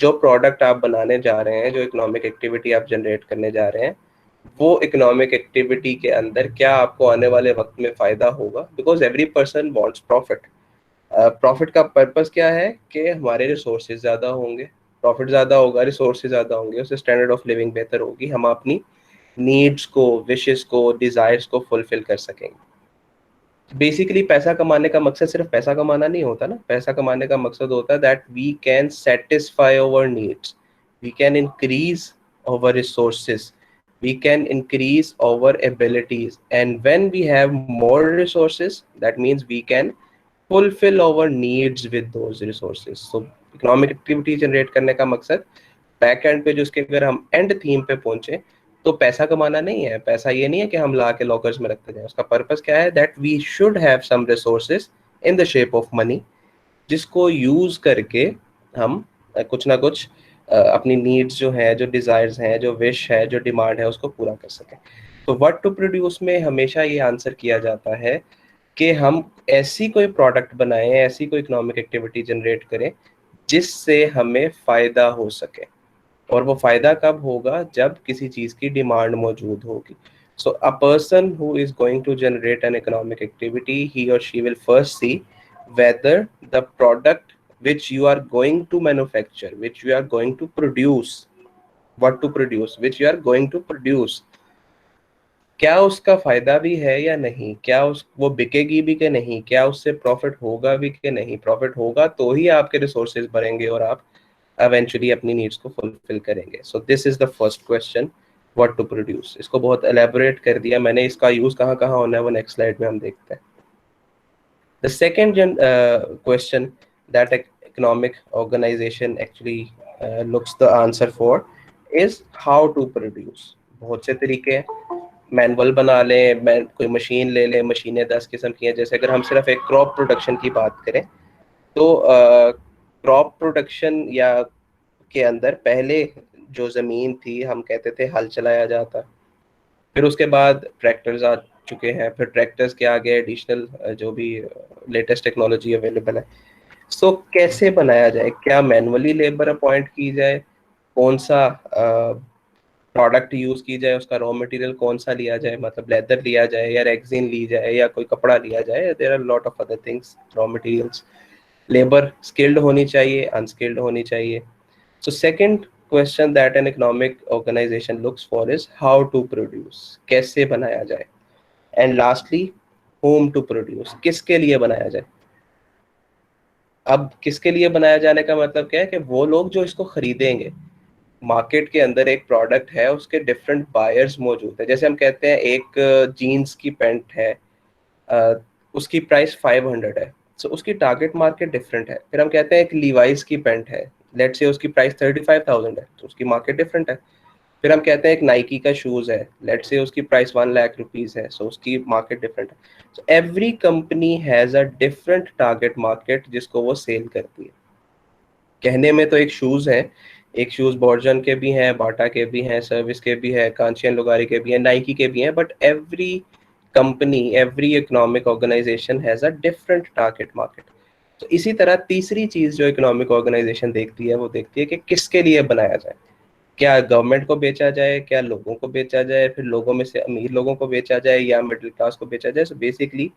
जो प्रोडक्ट आप बनाने जा रहे हैं, जो इकोनॉमिक एक्टिविटी आप जनरेट करने जा रहे हैं, वो इकोनॉमिक एक्टिविटी के अंदर क्या आपको आने वाले वक्त में फायदा होगा, because every person wants profit. Profit का पर्पस क्या है कि हमारे रिसोर्सेज ज़्यादा होंगे, प्रॉफिट ज़्यादा होगा, रिसोर्सेज ज़्यादा होंगे, उससे स्टैंडर्ड ऑफ लिविंग बेहतर होगी, हम अपनी नीड्स को, विशेस को, डिज़ायर्स को फुलफिल कर सकेंगे। बेसिकली पैसा कमाने का मकसद सिर्फ पैसा कमाना नहीं होता ना, पैसा कमाने का मकसद होता है that we can satisfy our needs, we can increase our resources, we can increase our abilities, and when we have more resources, that means we can fulfill our needs with those resources. So economic activity generate करने का मकसद back and पे, जो उसके अगर हम and theme पे पहुंचे, तो पैसा कमाना नहीं है। पैसा ये नहीं है कि हम ला के लॉकर्स में रखते जाएं, उसका पर्पस क्या है, that we should have some resources in the shape of money, जिसको यूज करके हम कुछ ना कुछ अपनी नीड्स जो है, जो डिजायर्स हैं, जो विश है, जो डिमांड है, उसको पूरा कर सकें। तो व्हाट टू प्रोड्यूस में हमेशा ये आंसर किया जाता है कि हम ऐसी कोई प्रोडक्ट बनाएं, ऐसी कोई इकोनॉमिक एक्टिविटी जनरेट करें जिससे हमें फायदा हो सके। और वो फायदा कब होगा, जब किसी चीज की डिमांड मौजूद होगी। So a person who is going to generate an economic activity, he और she will first see whether the product which you are going to manufacture, which you are going to produce, what to produce, which you are going to produce, क्या उसका फायदा भी है या नहीं, क्या उस वो बिकेगी भी कि नहीं, क्या उससे प्रॉफिट होगा भी कि नहीं। प्रॉफिट होगा तो ही आपके रिसोर्सेज बढ़ेंगे और आप eventually अपनी नीड्स को फुलफिल करेंगे। So this is the first question, what to produce. इसको बहुत एलेबोरेट कर दिया मैंने, इसका यूज कहाँ कहाँ होना है वो नेक्स्ट स्लाइड में हम देखते हैं। The second question that economic organization actually looks the answer for is how to produce. बहुत से तरीके हैं, मैनुअल बना लें, कोई मशीन ले लें, मशीनें 10 किस्म की हैं। जैसे अगर हम सिर्फ एक क्रॉप प्रोडक्शन की बात करें, तो क्रॉप प्रोडक्शन या के अंदर पहले जो ज़मीन थी, हम कहते थे हल चलाया जाता, फिर उसके बाद ट्रैक्टर्स आ चुके हैं, फिर ट्रैक्टर्स के आगे एडिशनल जो भी लेटेस्ट टेक्नोलॉजी अवेलेबल है। सो कैसे बनाया जाए, क्या मैनुअली लेबर अपॉइंट की जाए, कौन सा प्रोडक्ट यूज की जाए, उसका रॉ मटेरियल कौन सा लिया जाए, मतलब लेदर लिया जाए या रेक्सिन ली जाए या कोई कपड़ा लिया जाए, there are lot of other things, raw materials. Labour skilled होनी चाहिए, अनस्किल्ड होनी चाहिए। So second question that an economic organization looks for is how to produce, कैसे बनाया जाए। And lastly, whom to produce, किसके लिए बनाया जाए। अब किसके लिए बनाया जाने का मतलब क्या है कि वो लोग जो इसको खरीदेंगे, मार्केट के अंदर एक प्रोडक्ट है, उसके डिफरेंट बायर्स मौजूद है। जैसे हम कहते हैं एक जीन्स की पैंट है, अ, उसकी प्राइस 500 है, सो उसकी टारगेट मार्केट डिफरेंट है। फिर हम कहते हैं एक लीवाइस की पैंट है, लेट्स से उसकी प्राइस 35,000 है, तो उसकी मार्केट डिफरेंट है। फिर हम कहते हैं एक नाइकी का शूज है, लेट्स से उसकी प्राइस 1 लाख रुपीज है, सो उसकी मार्केट डिफरेंट है। So every company has a different target market जिसको वो सेल करती है। कहने में तो एक शूज है, एक शूज बॉर्जन के भी हैं, बाटा के भी हैं, सर्विस के भी हैं, कांचियन लुगारी के भी हैं, नाइकी के भी हैं, but every company, every economic organization has a different target market. तो इसी तरह तीसरी चीज जो इकोनॉमिक ऑर्गेनाइजेशन देखती है, वो देखती है कि किसके लिए बनाया जाए। क्या गवर्नमेंट को बेचा जाए, क्या लोगों को बेचा जाए, फिर लोगों में से अमीर लोगों को बेचा जाए या मिडिल क्लास को बेचा जाए। So basically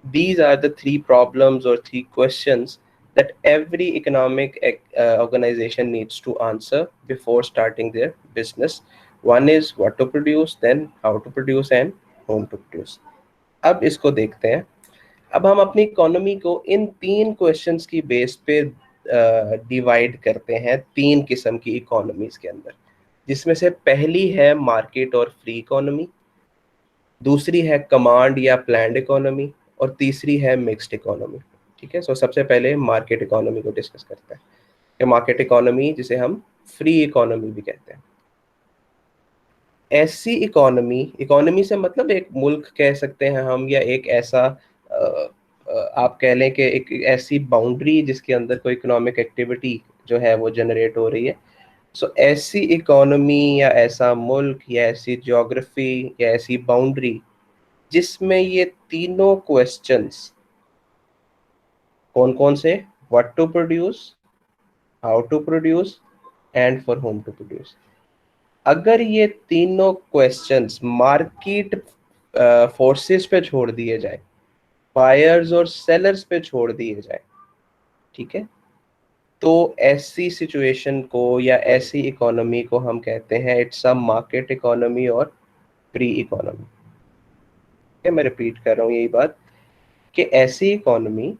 these are the three problems or three questions that every economic organization needs to answer before starting their business. One is what to produce, then how to produce, and whom to produce. अब इसको देखते हैं। अब हम अपनी economy को इन तीन questions की बेस पे डिवाइड करते हैं तीन किस्म की इकोनॉमीज के अंदर, जिसमें से पहली है मार्केट और फ्री इकोनॉमी, दूसरी है कमांड या प्लान्ड इकोनॉमी, और तीसरी है मिक्स्ड इकोनॉमी। ठीक है, सो सबसे पहले मार्केट इकोनॉमी को डिस्कस करते हैं कि मार्केट इकोनॉमी, जिसे हम फ्री इकोनॉमी भी कहते हैं, ऐसी इकोनॉमी, इकोनॉमी से मतलब एक मुल्क कह सकते हैं हम, या एक ऐसा आप कह लें कि एक ऐसी बाउंड्री जिसके अंदर कोई इकोनॉमिक एक्टिविटी जो है वो जनरेट हो रही है। सो ऐसी इकोनॉमी या ऐसा मुल्क या ऐसी ज्योग्राफी या ऐसी बाउंड्री जिसमें ये तीनों क्वेश्चंस, कौन कौन से, what to produce, how to produce and for whom to produce. अगर ये तीनों क्वेश्चंस मार्केट फोर्सेस पे छोड़ दिए जाए, बायर्स और सेलर्स पे छोड़ दिए जाए, ठीक है, तो ऐसी सिचुएशन को या ऐसी इकोनॉमी को हम कहते हैं इट्स अ मार्केट इकोनॉमी और फ्री इकोनॉमी। मैं रिपीट कर रहा हूँ यही बात कि ऐसी इकोनॉमी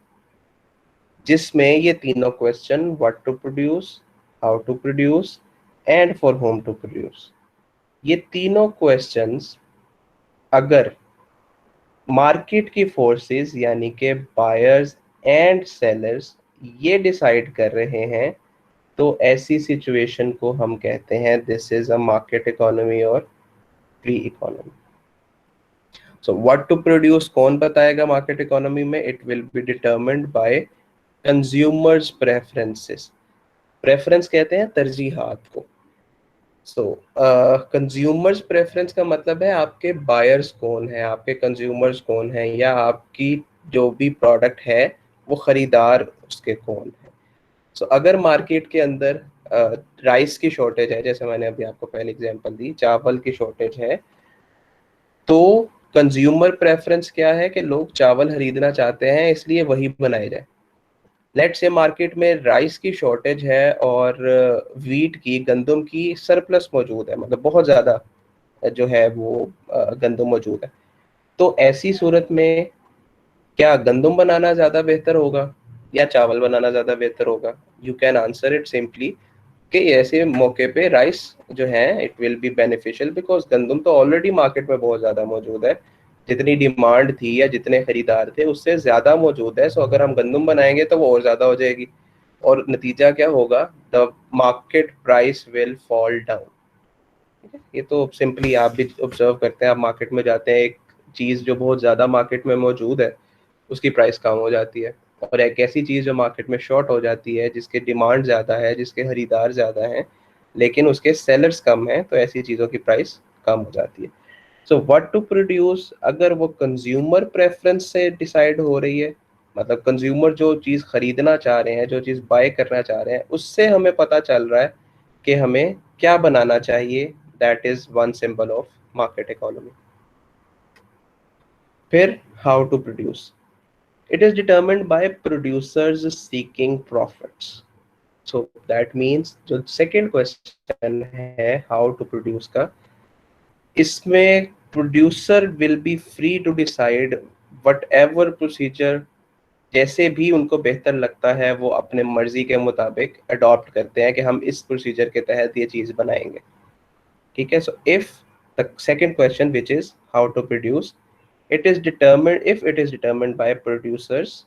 जिसमें ये तीनों question, what to produce, how to produce and for whom to produce, ये तीनों क्वेश्चंस अगर मार्केट की फोर्सेस यानी कि बायर्स एंड सेलर्स ये डिसाइड कर रहे हैं, तो ऐसी सिचुएशन को हम कहते हैं this is a market economy और free economy. So what to produce कौन बताएगा मार्केट इकोनॉमी में? It will be determined by consumers preferences. Preference कहते हैं तरजीहात को। सो कंज्यूमर्स प्रेफरेंस का मतलब है आपके बायर्स कौन है, आपके कंज्यूमर्स कौन है, या आपकी जो भी प्रोडक्ट है वो खरीदार उसके कौन है। सो अगर मार्केट के अंदर राइस की शॉर्टेज है, जैसे मैंने अभी आपको पहले एग्जांपल दी, चावल की शॉर्टेज है, तो कंज्यूमर प्रेफरेंस क्या है कि लोग चावल खरीदना चाहते हैं, इसलिए वही बनाए जाए। लेट्स से मार्केट में राइस की शॉर्टेज है और वीट की, गंदम की सरप्लस मौजूद है, मतलब बहुत ज़्यादा जो है वो गंदम मौजूद है। तो ऐसी सूरत में क्या गंदम बनाना ज़्यादा बेहतर होगा या चावल बनाना ज़्यादा बेहतर होगा? You can answer it simply कि ऐसे मौके पे राइस जो है it will be beneficial, because गंदम तो ऑलरेडी मार्केट में बहुत ज़्यादा मौजूद है, जितनी डिमांड थी या जितने खरीदार थे उससे ज़्यादा मौजूद है। सो अगर हम गंदम बनाएंगे तो वो और ज़्यादा हो जाएगी, और नतीजा क्या होगा? The market price will fall down. ये तो सिंपली आप भी ऑब्जर्व करते हैं, आप मार्केट में जाते हैं, एक चीज़ जो बहुत ज़्यादा मार्केट में मौजूद है उसकी प्राइस कम हो जाती है, और एक ऐसी चीज़ जो मार्केट में शॉर्ट हो जाती है, जिसके डिमांड ज़्यादा है, जिसके खरीदार ज़्यादा हैं लेकिन उसके सेलर्स कम हैं, तो ऐसी चीज़ों की प्राइस कम हो जाती है। सो व्हाट टू प्रोड्यूस अगर वो कंज्यूमर प्रेफरेंस से डिसाइड हो रही है, मतलब कंज्यूमर जो चीज़ खरीदना चाह रहे हैं, जो चीज़ बाय करना चाह रहे हैं, उससे हमें पता चल रहा है कि हमें क्या बनाना चाहिए, that is one symbol of market economy. फिर how to produce, it is determined by producers seeking profits. So that means जो second question है how to produce का, इसमें producer will be free to decide whatever procedure, जैसे भी उनको बेहतर लगता है वो अपने मर्जी के मुताबिक अडॉप्ट करते हैं कि हम इस प्रोसीजर के तहत ये चीज़ बनाएंगे। ठीक है, so if the second question which is how to produce, it is determined, if it is determined by producers,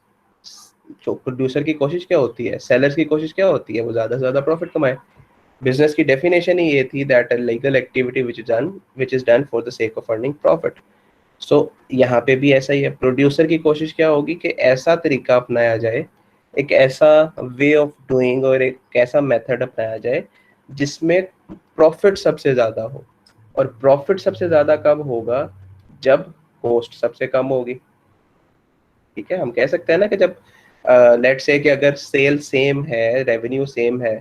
जो प्रोड्यूसर की कोशिश क्या होती है, सेलर्स की कोशिश क्या होती है, वो ज़्यादा से ज़्यादा प्रॉफिट कमाए। बिजनेस की डेफिनेशन ही ये थी that a legal activity which is done for the sake of earning profit. So यहाँ पे भी ऐसा ही है, प्रोड्यूसर की कोशिश क्या होगी कि ऐसा तरीका अपनाया जाए, एक ऐसा वे ऑफ डूइंग और एक ऐसा मेथड अपनाया जाए जिसमें प्रॉफिट सबसे ज़्यादा हो। और प्रॉफिट सबसे ज़्यादा कब होगा? जब कॉस्ट सबसे कम होगी। ठीक है, हम कह सकते हैं ना कि जब लेट्स से कि अगर सेल सेम है, रेवेन्यू सेम है,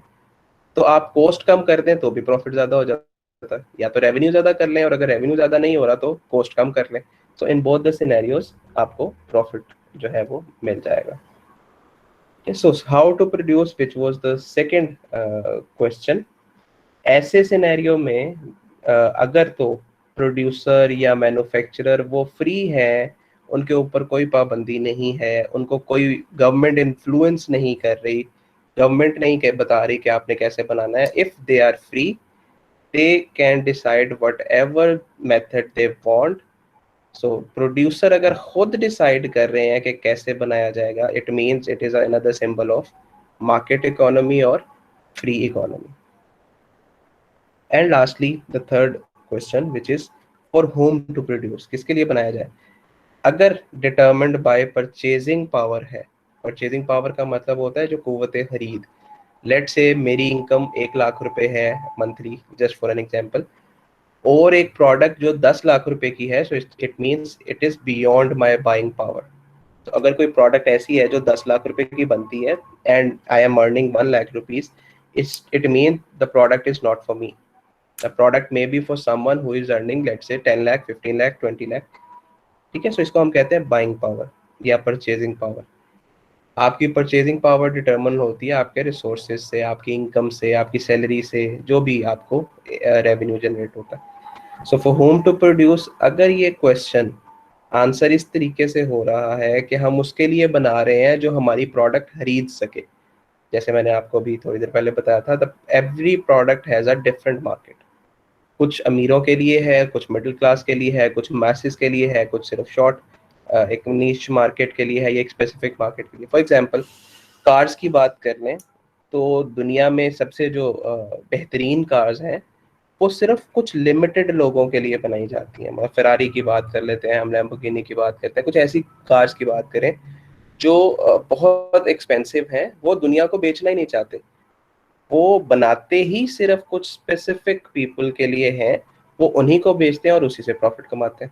तो आप कॉस्ट कम कर दें तो भी प्रॉफिट ज़्यादा हो जाता है, या तो रेवेन्यू ज़्यादा कर लें, और अगर रेवेन्यू ज़्यादा नहीं हो रहा तो कॉस्ट कम कर लें। So in both the scenarios आपको प्रॉफिट जो है वो मिल जाएगा। So how to produce which was the second question. ऐसे सिनेरियो में अगर तो प्रोड्यूसर या मैन्युफैक्चरर वो फ्री है, उनके ऊपर कोई पाबंदी नहीं है, उनको कोई गवर्नमेंट इन्फ्लुएंस नहीं कर रही, गवर्नमेंट नहीं बता रही कि आपने कैसे बनाना है, if they are free they can decide whatever method they want. So producer अगर खुद डिसाइड कर रहे हैं कि कैसे बनाया जाएगा, it means it is another symbol of market economy और free economy. And lastly the third question which is for whom to produce, किसके लिए बनाया जाए? अगर डिटर्मिन्ड बाय परचेजिंग पावर है, परचेजिंग पावर का मतलब होता है जो कुव्वते खरीद। लेट से मेरी इनकम 1 लाख रुपए है monthly, just for an example, और एक प्रोडक्ट जो 10 लाख रुपए की है, so it means it is beyond my buying power. तो अगर कोई प्रोडक्ट ऐसी है जो 10 लाख रुपए की बनती है and I am earning 1 lakh rupees, it means the product is not for me. The product may be for someone who is earning let's say 10 lakh, 15 lakh, 20 lakh. ठीक है, सो इसको हम कहते हैं बाइंग पावर या परचेजिंग पावर. आपकी purchasing power determine होती है आपके रिसोर्सेज से, आपकी इनकम से, आपकी सैलरी से, जो भी आपको रेवेन्यू जनरेट होता है. So for whom to produce, अगर ये क्वेश्चन आंसर इस तरीके से हो रहा है कि हम उसके लिए बना रहे हैं जो हमारी प्रोडक्ट खरीद सके, जैसे मैंने आपको अभी थोड़ी देर पहले बताया था, the every product has a different market. कुछ अमीरों के लिए है, कुछ मिडिल क्लास के लिए है, कुछ मैसेस के लिए है, कुछ सिर्फ शॉर्ट एक नीश मार्केट के लिए है या एक स्पेसिफिक मार्केट के लिए. फॉर एग्जांपल कार्स की बात कर लें तो दुनिया में सबसे जो बेहतरीन कार्स हैं वो सिर्फ कुछ लिमिटेड लोगों के लिए बनाई जाती हैं. मतलब फेरारी की बात कर लेते हैं, हम लैम्बोर्गिनी की बात करते हैं, कुछ ऐसी कार्स की बात करें जो बहुत एक्सपेंसिव हैं, वो दुनिया को बेचना ही नहीं चाहते, वो बनाते ही सिर्फ कुछ स्पेसिफिक पीपल के लिए हैं, वो उन्हीं को बेचते हैं और उसी से प्रॉफिट कमाते हैं.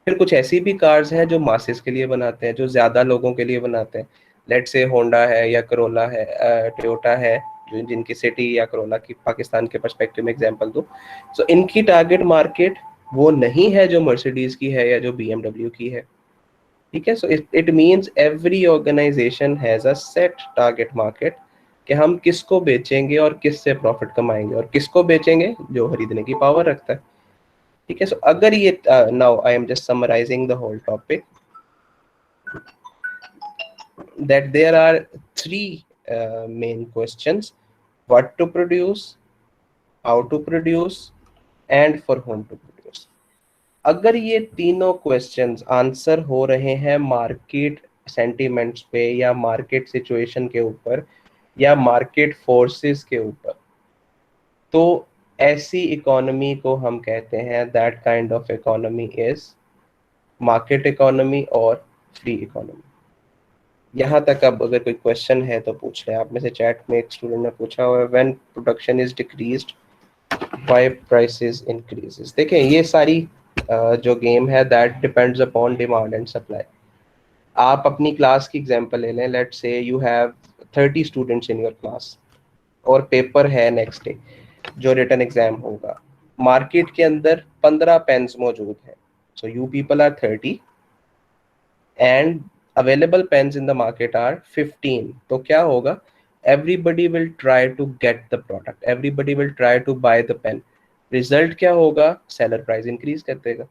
फिर कुछ ऐसी भी कार्स हैं जो मासेस के लिए बनाते हैं, जो ज़्यादा लोगों के लिए बनाते हैं. लेट से होंडा है या करोला है, टोयोटा है, जो जिनकी सिटी या करोला की पाकिस्तान के पर्सपेक्टिव में एग्जांपल दो. सो इनकी टारगेट मार्केट वो नहीं है जो मर्सिडीज की है या जो BMW की है. ठीक है, so it means every organisation has a set target market कि हम किसको बेचेंगे और किससे प्रॉफिट कमाएंगे, और किसको बेचेंगे जो खरीदने की पावर रखता है. ठीक है, सो अगर ये now I am just summarising the whole topic that there are three main questions: what to produce, how to produce, and for whom to produce. अगर ये तीनों क्वेश्चंस आंसर हो रहे हैं मार्केट सेंटिमेंट्स पे या मार्केट सिचुएशन के ऊपर या मार्केट फोर्सेस के ऊपर, तो ऐसी इकोनॉमी को हम कहते हैं, that kind of economy is market economy और फ्री इकोनॉमी. यहाँ तक अब अगर कोई क्वेश्चन है तो पूछ लें. आप में से चैट में एक स्टूडेंट ने पूछा हुआ है when production is decreased why prices increases. देखें ये सारी जो गेम है that depends upon demand and supply. आप अपनी क्लास की एग्जांपल ले लें. Let's say you have 30 students in your class और पेपर है नेक्स्ट डे जो रिटन एग्जाम होगा. मार्केट के अंदर 15 पेन्स मौजूद हैं. So you people are 30 and available pens in the market are 15. तो क्या होगा, everybody will try to get the product, everybody will try to buy the pen. Result क्या होगा, सेलर प्राइस इंक्रीज कर देगा.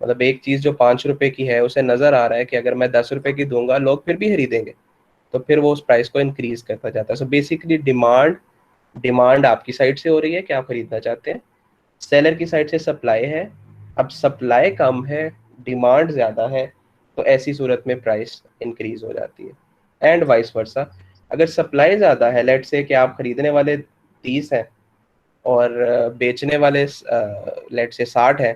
मतलब एक चीज जो 5 रुपए की है उसे नजर आ रहा है कि अगर मैं 10 रुपए की दूंगा लोग फिर भी खरीदेंगे, तो फिर वो उस प्राइस को इंक्रीज करता जाता है. सो बेसिकली डिमांड आपकी साइड से हो रही है कि आप खरीदना चाहते हैं, सेलर की साइड से सप्लाई है. अब सप्लाई कम है, डिमांड ज़्यादा है, तो ऐसी सूरत में प्राइस इंक्रीज हो जाती है. एंड वाइस वर्सा, अगर सप्लाई ज़्यादा है, लेट से कि आप खरीदने वाले 30 हैं और बेचने वाले लेट से 60 हैं,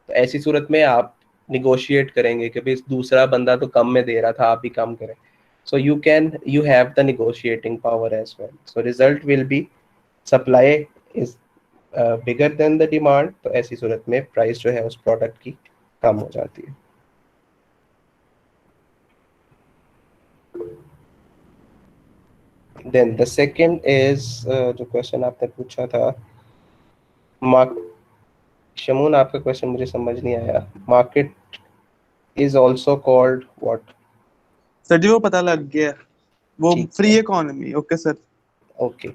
तो ऐसी सूरत में आप निगोशिएट करेंगे कि भाई दूसरा बंदा तो कम में दे रहा था, आप भी कम करें. सो you have the negotiating power as well. So result will be supply is bigger than the demand. तो ऐसी सूरत में प्राइस जो है उस प्रोडक्ट की कम हो जाती है. देन द सेकंड इज जो क्वेश्चन आपने पूछा था शमून, आपका क्वेश्चन मुझे समझ नहीं आया. Market is also called what? Sir ji वो पता लग गया, वो free economy. Okay sir. Okay,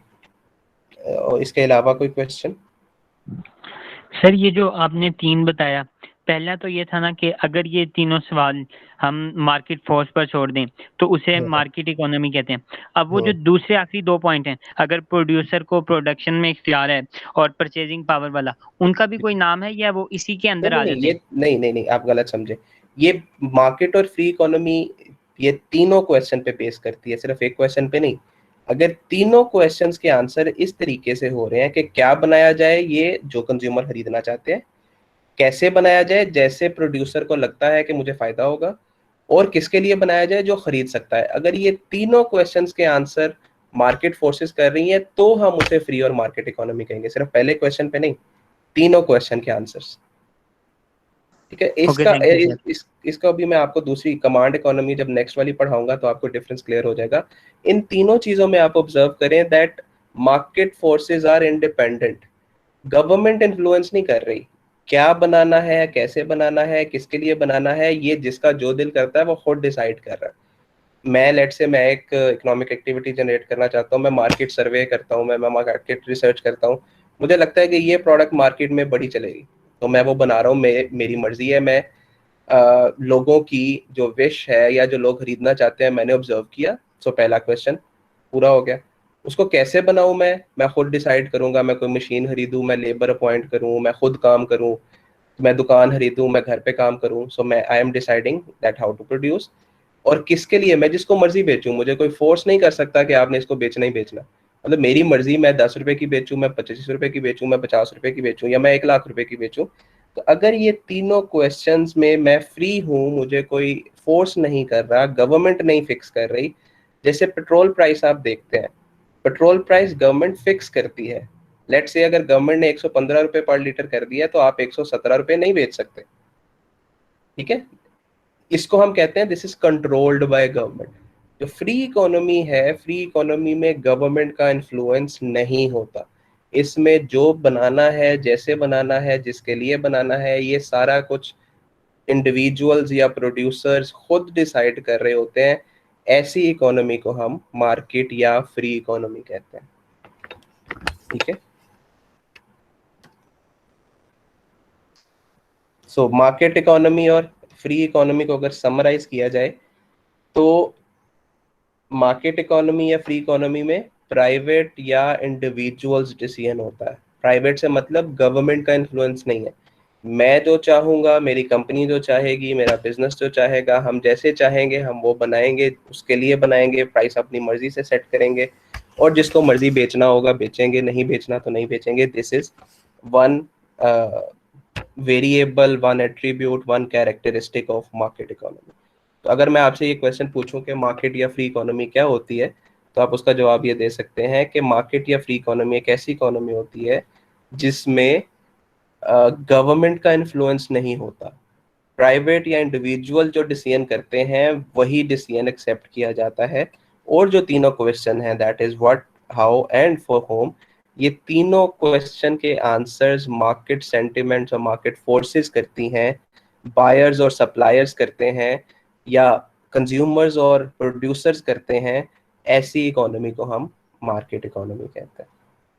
और इसके अलावा कोई क्वेश्चन? सर ये जो आपने 3 बताया, पहला तो ये था ना कि अगर ये तीनों सवाल हम मार्केट फोर्स पर छोड़ दें तो उसे मार्केट इकोनॉमी कहते हैं. अब वो जो दूसरे आखिरी 2 पॉइंट हैं, अगर प्रोड्यूसर को प्रोडक्शन में इख्तियार है और परचेजिंग पावर वाला, उनका भी कोई नाम है या वो इसी के अंदर आ जाते हैं? नहीं, आप गलत समझे. ये मार्केट और फ्री इकोनॉमी ये तीनों क्वेश्चन पे बेस करती है, सिर्फ एक क्वेश्चन पे नहीं. अगर तीनों क्वेश्चंस के आंसर इस तरीके से हो रहे हैं कि क्या बनाया जाए ये जो कंज्यूमर खरीदना चाहते हैं, कैसे बनाया जाए जैसे प्रोड्यूसर को लगता है कि मुझे फायदा होगा, और किसके लिए बनाया जाए जो खरीद सकता है, अगर ये तीनों क्वेश्चंस के आंसर मार्केट फोर्सेस कर रही हैं तो हम उसे फ्री और मार्केट इकोनॉमी कहेंगे. सिर्फ पहले क्वेश्चन पे नहीं, तीनों क्वेश्चन के आंसर्स. ठीक है, इसका अभी मैं आपको दूसरी कमांड इकोनॉमी जब नेक्स्ट वाली पढ़ाऊंगा तो आपको डिफरेंस क्लियर हो जाएगा. इन तीनों चीजों में आप ऑब्जर्व करें that market forces are independent, government influence नहीं कर रही। क्या बनाना है, कैसे बनाना है, किसके लिए बनाना है, ये जिसका जो दिल करता है वो खुद डिसाइड कर रहा है। मैं लेट से मैं एक इकोनॉमिक एक्टिविटी जनरेट करना चाहता हूँ, मैं मार्केट सर्वे करता हूँ, मैं मार्केट रिसर्च करता हूँ, मुझे लगता है कि ये प्रोडक्ट मार्केट में बड़ी चलेगी तो मैं वो बना रहा हूँ, मेरी मर्जी है। मैं लोगों की जो विश है या जो लोग खरीदना चाहते हैं मैंने ऑब्जर्व किया। सो पहला क्वेश्चन पूरा हो गया। उसको कैसे बनाऊं मैं खुद डिसाइड करूंगा। मैं कोई मशीन खरीदूं, मैं लेबर अपॉइंट करूं, मैं खुद काम करूं, मैं दुकान खरीदूं, मैं घर पे काम करूं। सो मैं I am deciding that how to produce और किसके लिए। मैं जिसको मर्जी बेचूं, मुझे कोई फोर्स नहीं कर सकता कि आपने इसको बेचना ही बेचना। मतलब मेरी मर्जी, मैं 10 रुपए की बेचूं, मैं 25 रुपए की बेचूं, मैं 50 रुपए की बेचूं या मैं 1 लाख रुपए की बेचूं। तो अगर ये तीनों क्वेश्चंस में मैं फ्री हूँ, मुझे कोई फोर्स नहीं कर रहा, गवर्नमेंट नहीं फिक्स कर रही। जैसे पेट्रोल प्राइस आप देखते हैं, पेट्रोल प्राइस गवर्नमेंट फिक्स करती है। लेट्स से अगर गवर्नमेंट ने 115 रुपए पर लीटर कर दिया तो आप 117 रुपए नहीं बेच सकते, ठीक है। इसको हम कहते हैं this is controlled by government. जो फ्री इकोनॉमी है, फ्री इकोनॉमी में गवर्नमेंट का इन्फ्लुएंस नहीं होता। इसमें जो बनाना है, जैसे बनाना है, जिसके लिए बनाना है, ये सारा कुछ इंडिविजुअल्स या प्रोड्यूसर्स खुद डिसाइड कर रहे होते हैं। ऐसी इकोनॉमी को हम मार्केट या फ्री इकोनॉमी कहते हैं, ठीक है। सो मार्केट इकोनॉमी और फ्री इकोनॉमी को अगर समराइज किया जाए तो मार्केट इकोनॉमी या फ्री इकोनॉमी में प्राइवेट या इंडिविजुअल्स डिसीजन होता है। प्राइवेट से मतलब गवर्नमेंट का इन्फ्लुएंस नहीं है। मैं जो चाहूंगा, मेरी कंपनी जो चाहेगी, मेरा बिजनेस जो चाहेगा, हम जैसे चाहेंगे हम वो बनाएंगे, उसके लिए बनाएंगे, प्राइस अपनी मर्जी से सेट करेंगे और जिसको मर्जी बेचना होगा बेचेंगे, नहीं बेचना तो नहीं बेचेंगे। This is one variable, one attribute, one characteristic of market economy. तो अगर मैं आपसे ये क्वेश्चन पूछूं कि मार्केट या फ्री इकोनॉमी क्या होती है, तो आप उसका जवाब ये दे सकते हैं कि मार्केट या फ्री इकोनॉमी एक ऐसी इकोनॉमी होती है जिसमें गवर्नमेंट का इन्फ्लुएंस नहीं होता। प्राइवेट या इंडिविजुअल जो डिसीजन करते हैं वही डिसीजन एक्सेप्ट किया जाता है। और जो तीनों क्वेश्चन हैं, that is what, how and for whom, ये तीनों क्वेश्चन के आंसर्स मार्केट सेंटिमेंट्स और मार्केट फोर्सेस करती हैं, बायर्स और सप्लायर्स करते हैं या कंज्यूमर्स और प्रोड्यूसर्स करते हैं। ऐसी इकोनॉमी को हम मार्केट इकोनॉमी कहते हैं।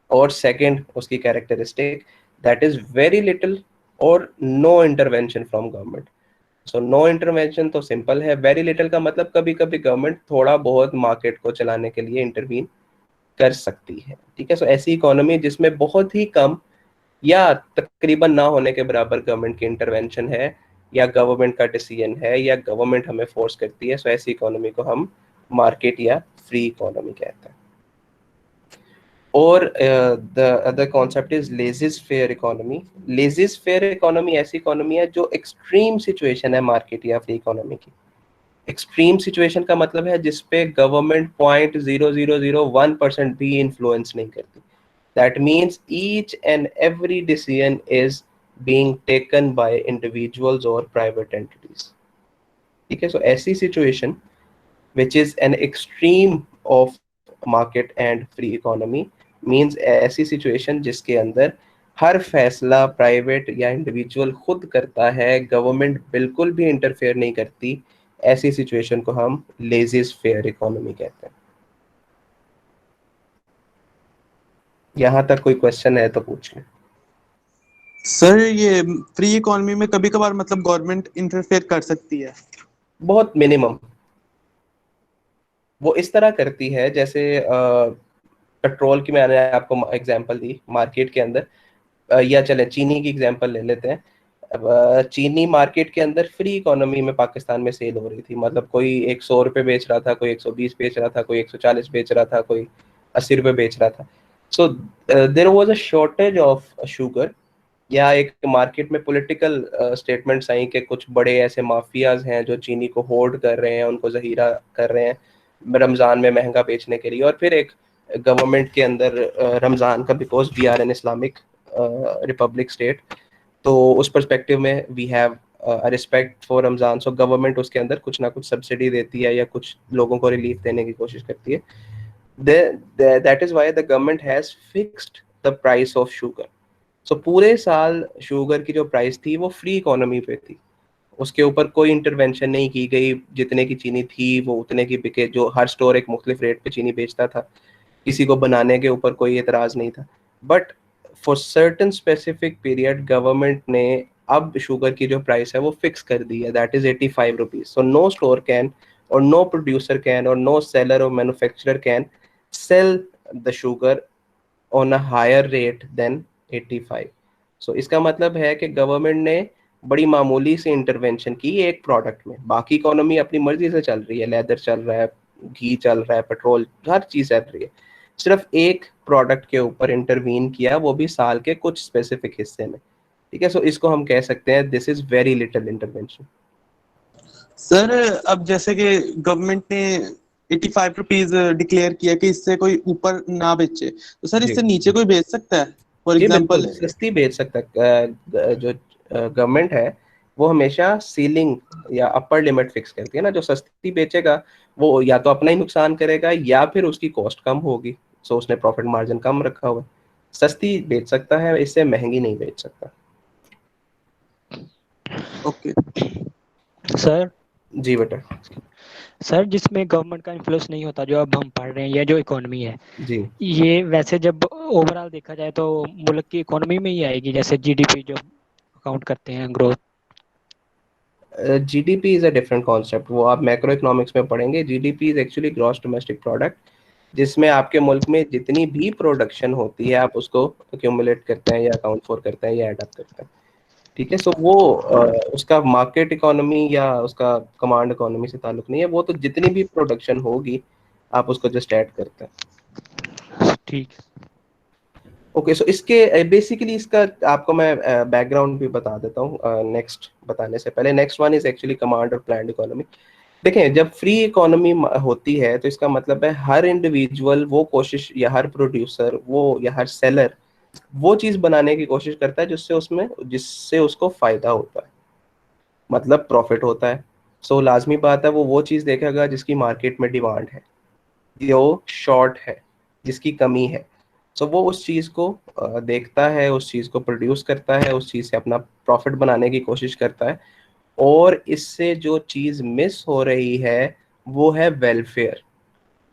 और सेकंड उसकी characteristic, that is very little और no intervention from government. So no intervention तो सिंपल है, वेरी लिटिल का मतलब कभी कभी गवर्नमेंट थोड़ा बहुत मार्केट को चलाने के लिए इंटरवीन कर सकती है, ठीक है। सो ऐसी इकोनॉमी जिसमें बहुत ही कम या तकरीबन ना होने के बराबर गवर्नमेंट की इंटरवेंशन है या गवर्नमेंट का डिसीजन है या गवर्नमेंट हमें फोर्स करती है, सो ऐसी इकोनॉमी को हम मार्केट या फ्री इकोनॉमी कहते हैं। और the other concept is laissez faire economy. Laissez faire economy ऐसी इकोनॉमी है जो एक्सट्रीम सिचुएशन है मार्केट या फ्री इकोनॉमी की। एक्सट्रीम सिचुएशन का मतलब है जिसपे गवर्नमेंट 0.0001% भी इन्फ्लुएंस नहीं करती। That means each and every decision is being taken by individuals और प्राइवेट एंटिटीज, ठीक है। सो ऐसी situation which is an extreme of market and free economy means ऐसी सिचुएशन जिसके अंदर हर फैसला प्राइवेट या इंडिविजुअल खुद करता है, गवर्नमेंट बिल्कुल भी इंटरफेयर नहीं करती। ऐसी सिचुएशन को हम लेजिस फेयर इकोनॉमी कहते हैं। यहाँ तक कोई क्वेश्चन है तो पूछ लें। सर ये फ्री इकोनॉमी में कभी कभार मतलब गवर्नमेंट इंटरफेयर कर सकती है? बहुत मिनिमम। वो इस तरह करती है जैसे पेट्रोल की मैंने आपको एग्जांपल दी मार्केट के अंदर, या चले चीनी की एग्जांपल ले लेते हैं। चीनी मार्केट के अंदर फ्री इकोनॉमी में पाकिस्तान में सेल हो रही थी। मतलब कोई 100 रुपये बेच रहा था, कोई 120 बेच रहा था, कोई 140 बेच रहा था, कोई 80 रुपये बेच रहा था। So there was a shortage of sugar, या एक मार्केट में पॉलिटिकल स्टेटमेंट्स आई कि कुछ बड़े ऐसे माफियाज हैं जो चीनी को होल्ड कर रहे हैं, उनको जहीरा कर रहे हैं रमज़ान में महंगा बेचने के लिए। और फिर एक गवर्नमेंट के अंदर रमज़ान का, because we are an Islamic republic state, तो उस पर्सपेक्टिव में we have respect for Ramzan. So government उसके अंदर कुछ ना कुछ सब्सिडी देती है या कुछ लोगों को रिलीफ देने की कोशिश करती है। That is why the government has fixed the price of sugar. So पूरे साल शुगर की जो प्राइस थी वो फ्री इकोनॉमी पे थी, उसके ऊपर कोई इंटरवेंशन नहीं की गई, जितने की चीनी थी वो उतने की बिके, जो हर स्टोर एक मुख्तलिफ रेट पे चीनी बेचता था, किसी को बनाने के ऊपर कोई एतराज नहीं था। But for certain specific period government ने अब शुगर की जो प्राइस है वो फिक्स कर दी है, that is 85 rupees. So no store can or no producer can or no seller or manufacturer can sell the sugar on a higher rate than 85। So इसका मतलब है कि गवर्नमेंट ने बड़ी मामूली से इंटरवेंशन की एक प्रोडक्ट में, बाकी इकोनॉमी अपनी मर्जी से चल रही है, लेदर चल रहा है, घी चल रहा है, पेट्रोल, हर चीज चल रही है, सिर्फ एक प्रोडक्ट के ऊपर इंटरवीन किया, वो भी साल के कुछ स्पेसिफिक हिस्से में। ठीक है, सो इसको हम कह सकते हैं this is very little intervention. Sir अब जैसे कि गवर्नमेंट ने 85 रुपीज डिक्लेयर किया कि इससे कोई ऊपर ना बेचे, तो सर जी इससे नीचे कोई बेच सकता है? फॉर जी बिल्कुल एग्जांपल। सस्ती बेच सकता है। जो गवर्नमेंट है वो हमेशा सीलिंग या अपर लिमिट फिक्स करती है ना, जो सस्ती बेचेगा वो या तो अपना ही नुकसान करेगा या फिर उसकी कॉस्ट कम होगी, सो उसने प्रॉफिट मार्जिन कम रखा हुआ है। सस्ती बेच सकता है, इससे महंगी नहीं बेच सकता। ओके सर जी बेटा। सर जिसमें गवर्नमेंट का इन्फ्लुएंस नहीं होता, जो अब हम पढ़ रहे हैं, ये जो इकोनॉमी है, जी ये वैसे जब ओवरऑल देखा जाए तो मुल्क की इकोनॉमी में ही आएगी, जैसे जीडीपी जो काउंट करते हैं growth. GDP is a different concept, वो आप मैक्रो इकोनॉमिक्स में पढ़ेंगे। GDP is actually gross domestic product, जिसमें आपके मुल्क में जितनी भी प्रोडक्शन होती है आप उसको एक्यूमुलेट करते हैं या अकाउंट फॉर करते हैं या एड अप करते हैं। ठीक है, सो वो उसका मार्केट इकोनॉमी या उसका कमांड इकोनॉमी से ताल्लुक नहीं है, वो तो जितनी भी प्रोडक्शन होगी आप उसको जस्ट ऐड करते हैं। ठीक। ओके, सो इसके बेसिकली इसका आपको मैं बैकग्राउंड भी बता देता हूँ नेक्स्ट बताने से पहले। Next one is actually command और प्लान्ड इकोनॉमी। देखें, जब फ्री इकोनॉमी होती है तो इसका मतलब है हर इंडिविजुअल वो कोशिश, या हर प्रोड्यूसर वो, या हर सेलर वो चीज बनाने की कोशिश करता है जिससे उसको फायदा होता है, मतलब प्रॉफिट होता है। सो लाजमी बात है वो चीज देखेगा जिसकी मार्केट में डिमांड है, जो शॉर्ट है, जिसकी कमी है। सो वो उस चीज को देखता है, उस चीज को प्रोड्यूस करता है, उस चीज से अपना प्रॉफिट बनाने की कोशिश करता है। और इससे जो चीज मिस हो रही है वो है वेलफेयर।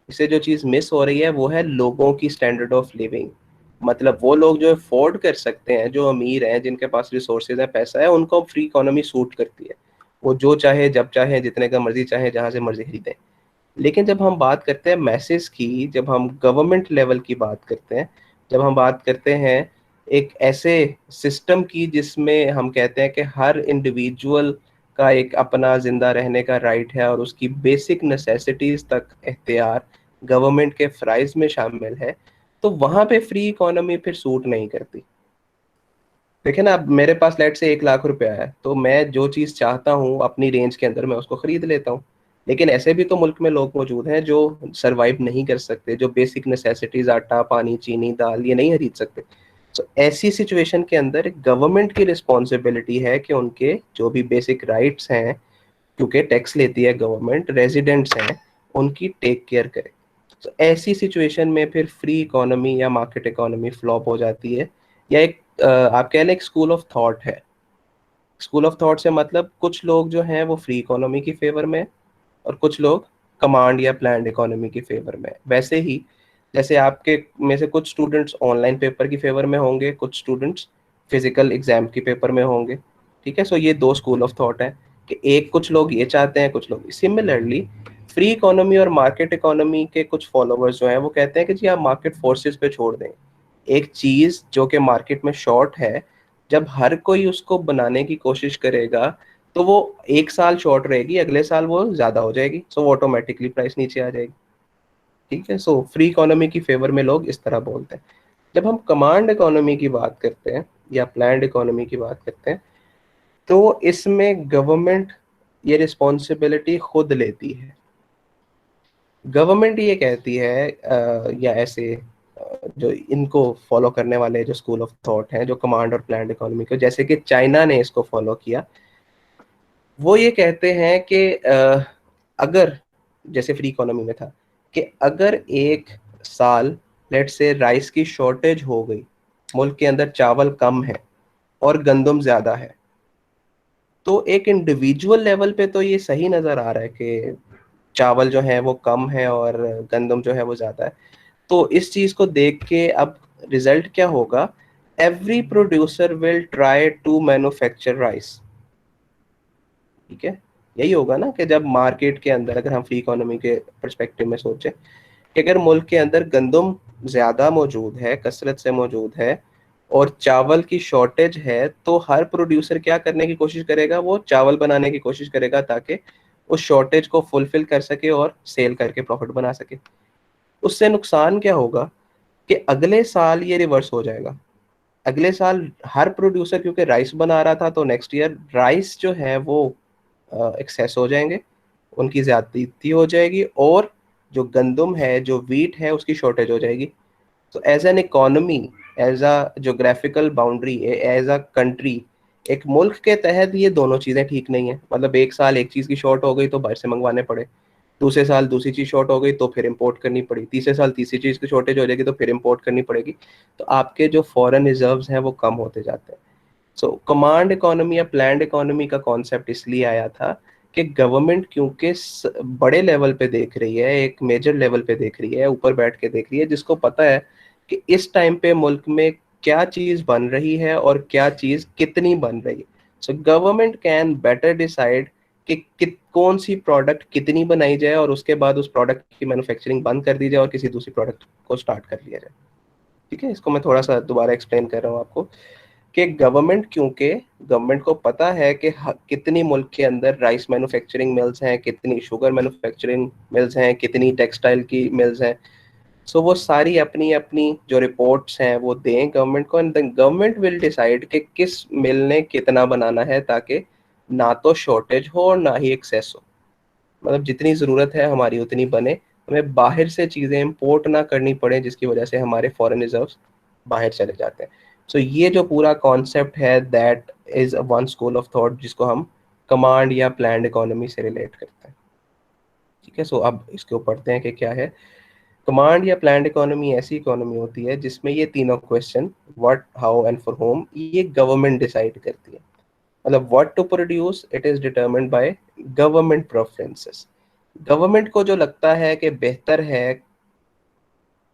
इससे जो चीज मिस हो रही है वो है लोगों की स्टैंडर्ड ऑफ लिविंग। मतलब वो लोग जो अफोर्ड कर सकते हैं, जो अमीर हैं, जिनके पास रिसोर्सेज है, पैसा है, उनको फ्री इकोनॉमी सूट करती है। वो जो चाहे, जब चाहे, जितने का मर्जी चाहे, जहां से मर्जी खरीदें। लेकिन जब हम बात करते हैं मैसेज की, जब हम गवर्नमेंट लेवल की बात करते हैं, जब हम बात करते हैं एक ऐसे सिस्टम की जिसमें हम कहते हैं कि हर इंडिविजुअल का एक अपना जिंदा रहने का राइट है और उसकी बेसिक नेसेसिटीज तक एख्तियार गवर्नमेंट के फ्राइज में शामिल है, तो वहां पे फ्री इकोनॉमी फिर सूट नहीं करती। देखिए ना, अब मेरे पास लेट से 1 लाख रुपया है, तो मैं जो चीज चाहता हूँ अपनी रेंज के अंदर मैं उसको खरीद लेता हूँ। लेकिन ऐसे भी तो मुल्क में लोग मौजूद हैं जो सरवाइव नहीं कर सकते, जो बेसिक नेसेसिटीज आटा, पानी, चीनी, दाल ये नहीं खरीद सकते। तो ऐसी सिचुएशन के अंदर गवर्नमेंट की रिस्पॉन्सिबिलिटी है कि उनके जो भी बेसिक राइट्स हैं, क्योंकि टैक्स लेती है गवर्नमेंट, रेजिडेंट्स हैं, उनकी टेक केयर करे। तो ऐसी सिचुएशन में फिर फ्री इकोनॉमी या मार्केट इकोनॉमी फ्लॉप हो जाती है, या एक आप कह लें एक स्कूल ऑफ थॉट है। स्कूल ऑफ थॉट से मतलब कुछ लोग जो हैं वो फ्री इकोनॉमी की फेवर में और कुछ लोग कमांड या प्लान्ड इकोनॉमी की फेवर में। वैसे ही जैसे आपके में से कुछ स्टूडेंट्स ऑनलाइन पेपर की फेवर में होंगे, कुछ स्टूडेंट्स फिजिकल एग्जाम की पेपर में होंगे। ठीक है, सो ये दो स्कूल ऑफ थॉट है कि एक कुछ लोग ये चाहते हैं, कुछ लोग। सिमिलरली फ्री इकोनॉमी और मार्केट इकोनॉमी के कुछ फॉलोवर्स जो हैं वो कहते हैं कि जी आप मार्केट फोर्सेस पे छोड़ दें। एक चीज जो कि मार्केट में शॉर्ट है, जब हर कोई उसको बनाने की कोशिश करेगा तो वो एक साल शॉर्ट रहेगी, अगले साल वो ज्यादा हो जाएगी, सो ऑटोमेटिकली प्राइस नीचे आ जाएगी। ठीक है, सो फ्री इकोनॉमी की फेवर में लोग इस तरह बोलते हैं। जब हम कमांड इकोनॉमी की बात करते हैं या प्लान्ड इकोनॉमी की बात करते हैं, तो इसमें गवर्नमेंट ये रिस्पॉन्सिबिलिटी खुद लेती है। गवर्नमेंट ये कहती है या ऐसे जो इनको फॉलो करने वाले जो स्कूल ऑफ थॉट हैं, जो कमांड और प्लान्ड इकोनॉमी को, जैसे कि चाइना ने इसको फॉलो किया, वो ये कहते हैं कि अगर जैसे फ्री इकोनॉमी में था कि अगर एक साल लेट्स से राइस की शॉर्टेज हो गई, मुल्क के अंदर चावल कम है और गंदम ज्यादा है, तो एक इंडिविजुअल लेवल पे तो ये सही नजर आ रहा है कि चावल जो है वो कम है और गंदम जो है वो ज्यादा है। तो इस चीज को देख के अब रिजल्ट क्या होगा, every producer will try to manufacture rice. ठीक है, यही होगा ना कि जब मार्केट के अंदर, अगर हम फ्री इकोनॉमी के परस्पेक्टिव में सोचें कि अगर मुल्क के अंदर गंदम ज्यादा मौजूद है, कसरत से मौजूद है और चावल की शॉर्टेज है, तो हर प्रोड्यूसर क्या करने की कोशिश करेगा, वो चावल बनाने की कोशिश करेगा ताकि उस शॉर्टेज को फुलफिल कर सके और सेल करके प्रॉफिट बना सके। उससे नुकसान क्या होगा कि अगले साल ये रिवर्स हो जाएगा। अगले साल हर प्रोड्यूसर क्योंकि राइस बना रहा था, तो नेक्स्ट ईयर राइस जो है वो एक्सेस हो जाएंगे, उनकी ज्यादती हो जाएगी, और जो गंदम है, जो वीट है, उसकी शॉर्टेज हो जाएगी। तो as an economy, as a geographical boundary, as a country, एक मुल्क के तहत ये दोनों चीज़ें ठीक नहीं है। मतलब एक साल एक चीज़ की शॉर्ट हो गई तो बाहर से मंगवाने पड़े, दूसरे साल दूसरी चीज़ शॉर्ट हो गई तो फिर इंपोर्ट करनी पड़ी, तीसरे साल तीसरी चीज़ की शॉर्टेज हो जाएगी तो फिर इंपोर्ट करनी पड़ेगी। तो आपके जो फॉरेन रिजर्व्स हैं वो कम होते जाते हैं। सो कमांड इकोनॉमी या प्लान्ड इकोनॉमी का कॉन्सेप्ट इसलिए आया था कि गवर्नमेंट क्योंकि बड़े लेवल पे देख रही है, एक मेजर लेवल पे देख रही है, ऊपर बैठ के देख रही है, जिसको पता है कि इस टाइम पे मुल्क में क्या चीज बन रही है और क्या चीज कितनी बन रही है। So government can better decide कि कौन सी प्रोडक्ट कितनी बनाई जाए और उसके बाद उस प्रोडक्ट की मैन्युफैक्चरिंग बंद कर दी जाए और किसी दूसरी प्रोडक्ट को स्टार्ट कर लिया जाए। ठीक है, इसको मैं थोड़ा सा दोबारा एक्सप्लेन कर रहा हूँ आपको कि गवर्नमेंट, क्योंकि गवर्नमेंट को पता है कि कितनी मुल्क के अंदर राइस मैन्युफैक्चरिंग मिल्स हैं, कितनी शुगर मैन्युफैक्चरिंग मिल्स हैं, कितनी टेक्सटाइल की मिल्स हैं। सो वो सारी अपनी अपनी जो रिपोर्ट्स हैं वो दें गवर्नमेंट को, एंड गवर्नमेंट विल डिसाइड कि किस मिल ने कितना बनाना है, ताकि ना तो शॉर्टेज हो और ना ही एक्सेस हो। मतलब जितनी ज़रूरत है हमारी उतनी बने, हमें बाहर से चीज़ें इंपोर्ट ना करनी पड़े जिसकी वजह से हमारे फॉरेन रिजर्व्स बाहर चले जाते हैं। सो ये जो पूरा कॉन्सेप्ट है, that is one school of thought जिसको हम कमांड या प्लान्ड इकोनॉमी से रिलेट करते हैं। ठीक है, सो अब इसके ऊपर पढ़ते हैं कि क्या है। कमांड या प्लान्ड इकोनॉमी ऐसी इकोनॉमी होती है जिसमें ये तीनों question, what, how and for whom, ये गवर्नमेंट डिसाइड करती है। मतलब what to produce, it is determined by government preferences. Government को जो लगता है कि बेहतर है,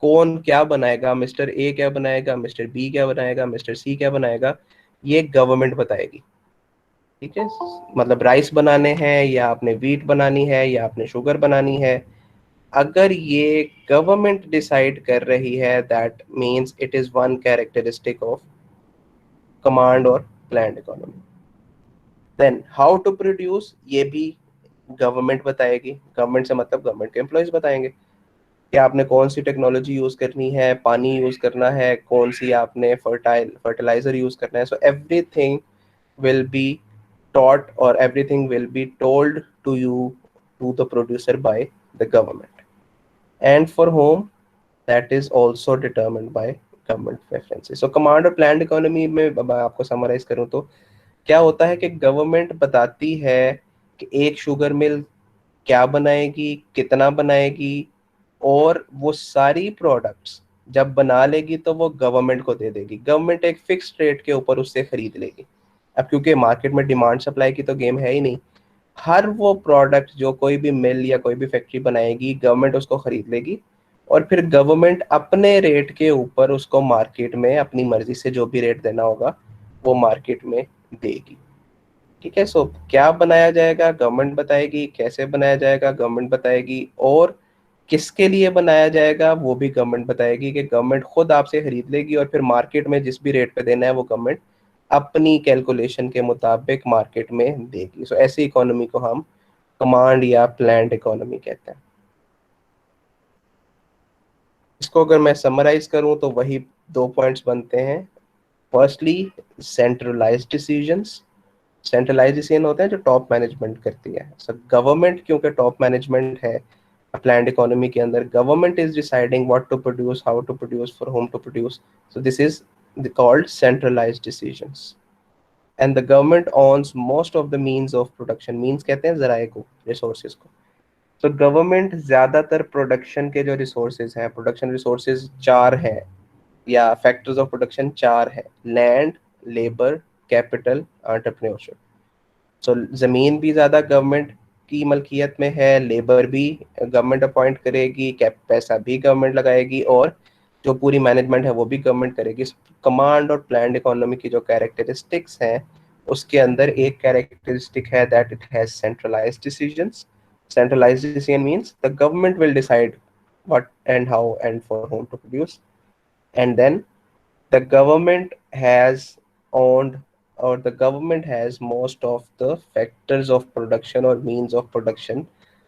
कौन क्या बनाएगा, मिस्टर ए क्या बनाएगा, मिस्टर बी क्या बनाएगा, मिस्टर सी क्या बनाएगा, ये गवर्नमेंट बताएगी। ठीक है, मतलब राइस बनाने हैं या आपने वीट बनानी है या आपने शुगर बनानी है, अगर ये गवर्नमेंट डिसाइड कर रही है, that means it is one characteristic of command और planned economy. Then how to produce, ये भी गवर्नमेंट बताएगी। गवर्नमेंट से मतलब गवर्नमेंट के एम्प्लॉयज बताएंगे कि आपने कौन सी टेक्नोलॉजी यूज करनी है, पानी यूज करना है, कौन सी आपने फर्टिलाइजर यूज करना है। So everything will be taught or everything will be told to you, to the producer, by the government. And for whom, that is also determined by government preferences. So command और planned economy में मैं आपको summarize करूँ तो क्या होता है कि गवर्नमेंट बताती है कि एक शुगर मिल क्या बनाएगी, कितना बनाएगी, और वो सारी प्रोडक्ट्स जब बना लेगी तो वो गवर्नमेंट को दे देगी। गवर्नमेंट एक फिक्स रेट के ऊपर उससे खरीद लेगी। अब क्योंकि मार्केट में डिमांड सप्लाई की तो गेम है ही नहीं, हर वो प्रोडक्ट जो कोई भी मिल या कोई भी फैक्ट्री बनाएगी, गवर्नमेंट उसको खरीद लेगी और फिर गवर्नमेंट अपने रेट के ऊपर उसको मार्केट में अपनी मर्जी से जो भी रेट देना होगा वो मार्केट में देगी। ठीक है, सो क्या बनाया जाएगा गवर्नमेंट बताएगी, कैसे बनाया जाएगा गवर्नमेंट बताएगी, और किसके लिए बनाया जाएगा वो भी गवर्नमेंट बताएगी। कि गवर्नमेंट खुद आपसे खरीद लेगी और फिर मार्केट में जिस भी रेट पे देना है वो गवर्नमेंट अपनी कैलकुलेशन के मुताबिक मार्केट में देगी। सो ऐसी इकोनॉमी को हम कमांड या प्लान्ड इकोनॉमी कहते हैं। इसको अगर मैं समराइज करूं तो वही 2 पॉइंट्स बनते हैं। Firstly, centralised decisions. Centralise decision होते हैं जो टॉप मैनेजमेंट करती है। सो गवर्नमेंट क्योंकि टॉप मैनेजमेंट है प्लान्ड इकोनॉमी के अंदर, government is deciding what to produce, how to produce, for whom to produce. So this is called centralised decisions. And the government owns most of the means of production. Means कहते हैं जराए को, resources को। तो government ज्यादातर production के जो resources हैं, production resources 4 हैं या फैक्टर्स ऑफ प्रोडक्शन 4 हैं: लैंड, लेबर, कैपिटल, एंटरप्रेन्योरशिप। सो जमीन भी ज्यादा गवर्नमेंट की मलकियत में है, लेबर भी गवर्नमेंट अपॉइंट करेगी, कैप पैसा भी गवर्नमेंट लगाएगी, और जो पूरी मैनेजमेंट है वो भी गवर्नमेंट करेगी। कमांड और प्लान्ड इकोनॉमी की जो कैरेक्टरिस्टिक्स हैं, उसके अंदर एक कैरेक्टरिस्टिक है that it has centralised decisions. Centralized decision means the government will decide what and how and for whom to produce, and then the government has owned, or the government has most of the factors of production or means of production,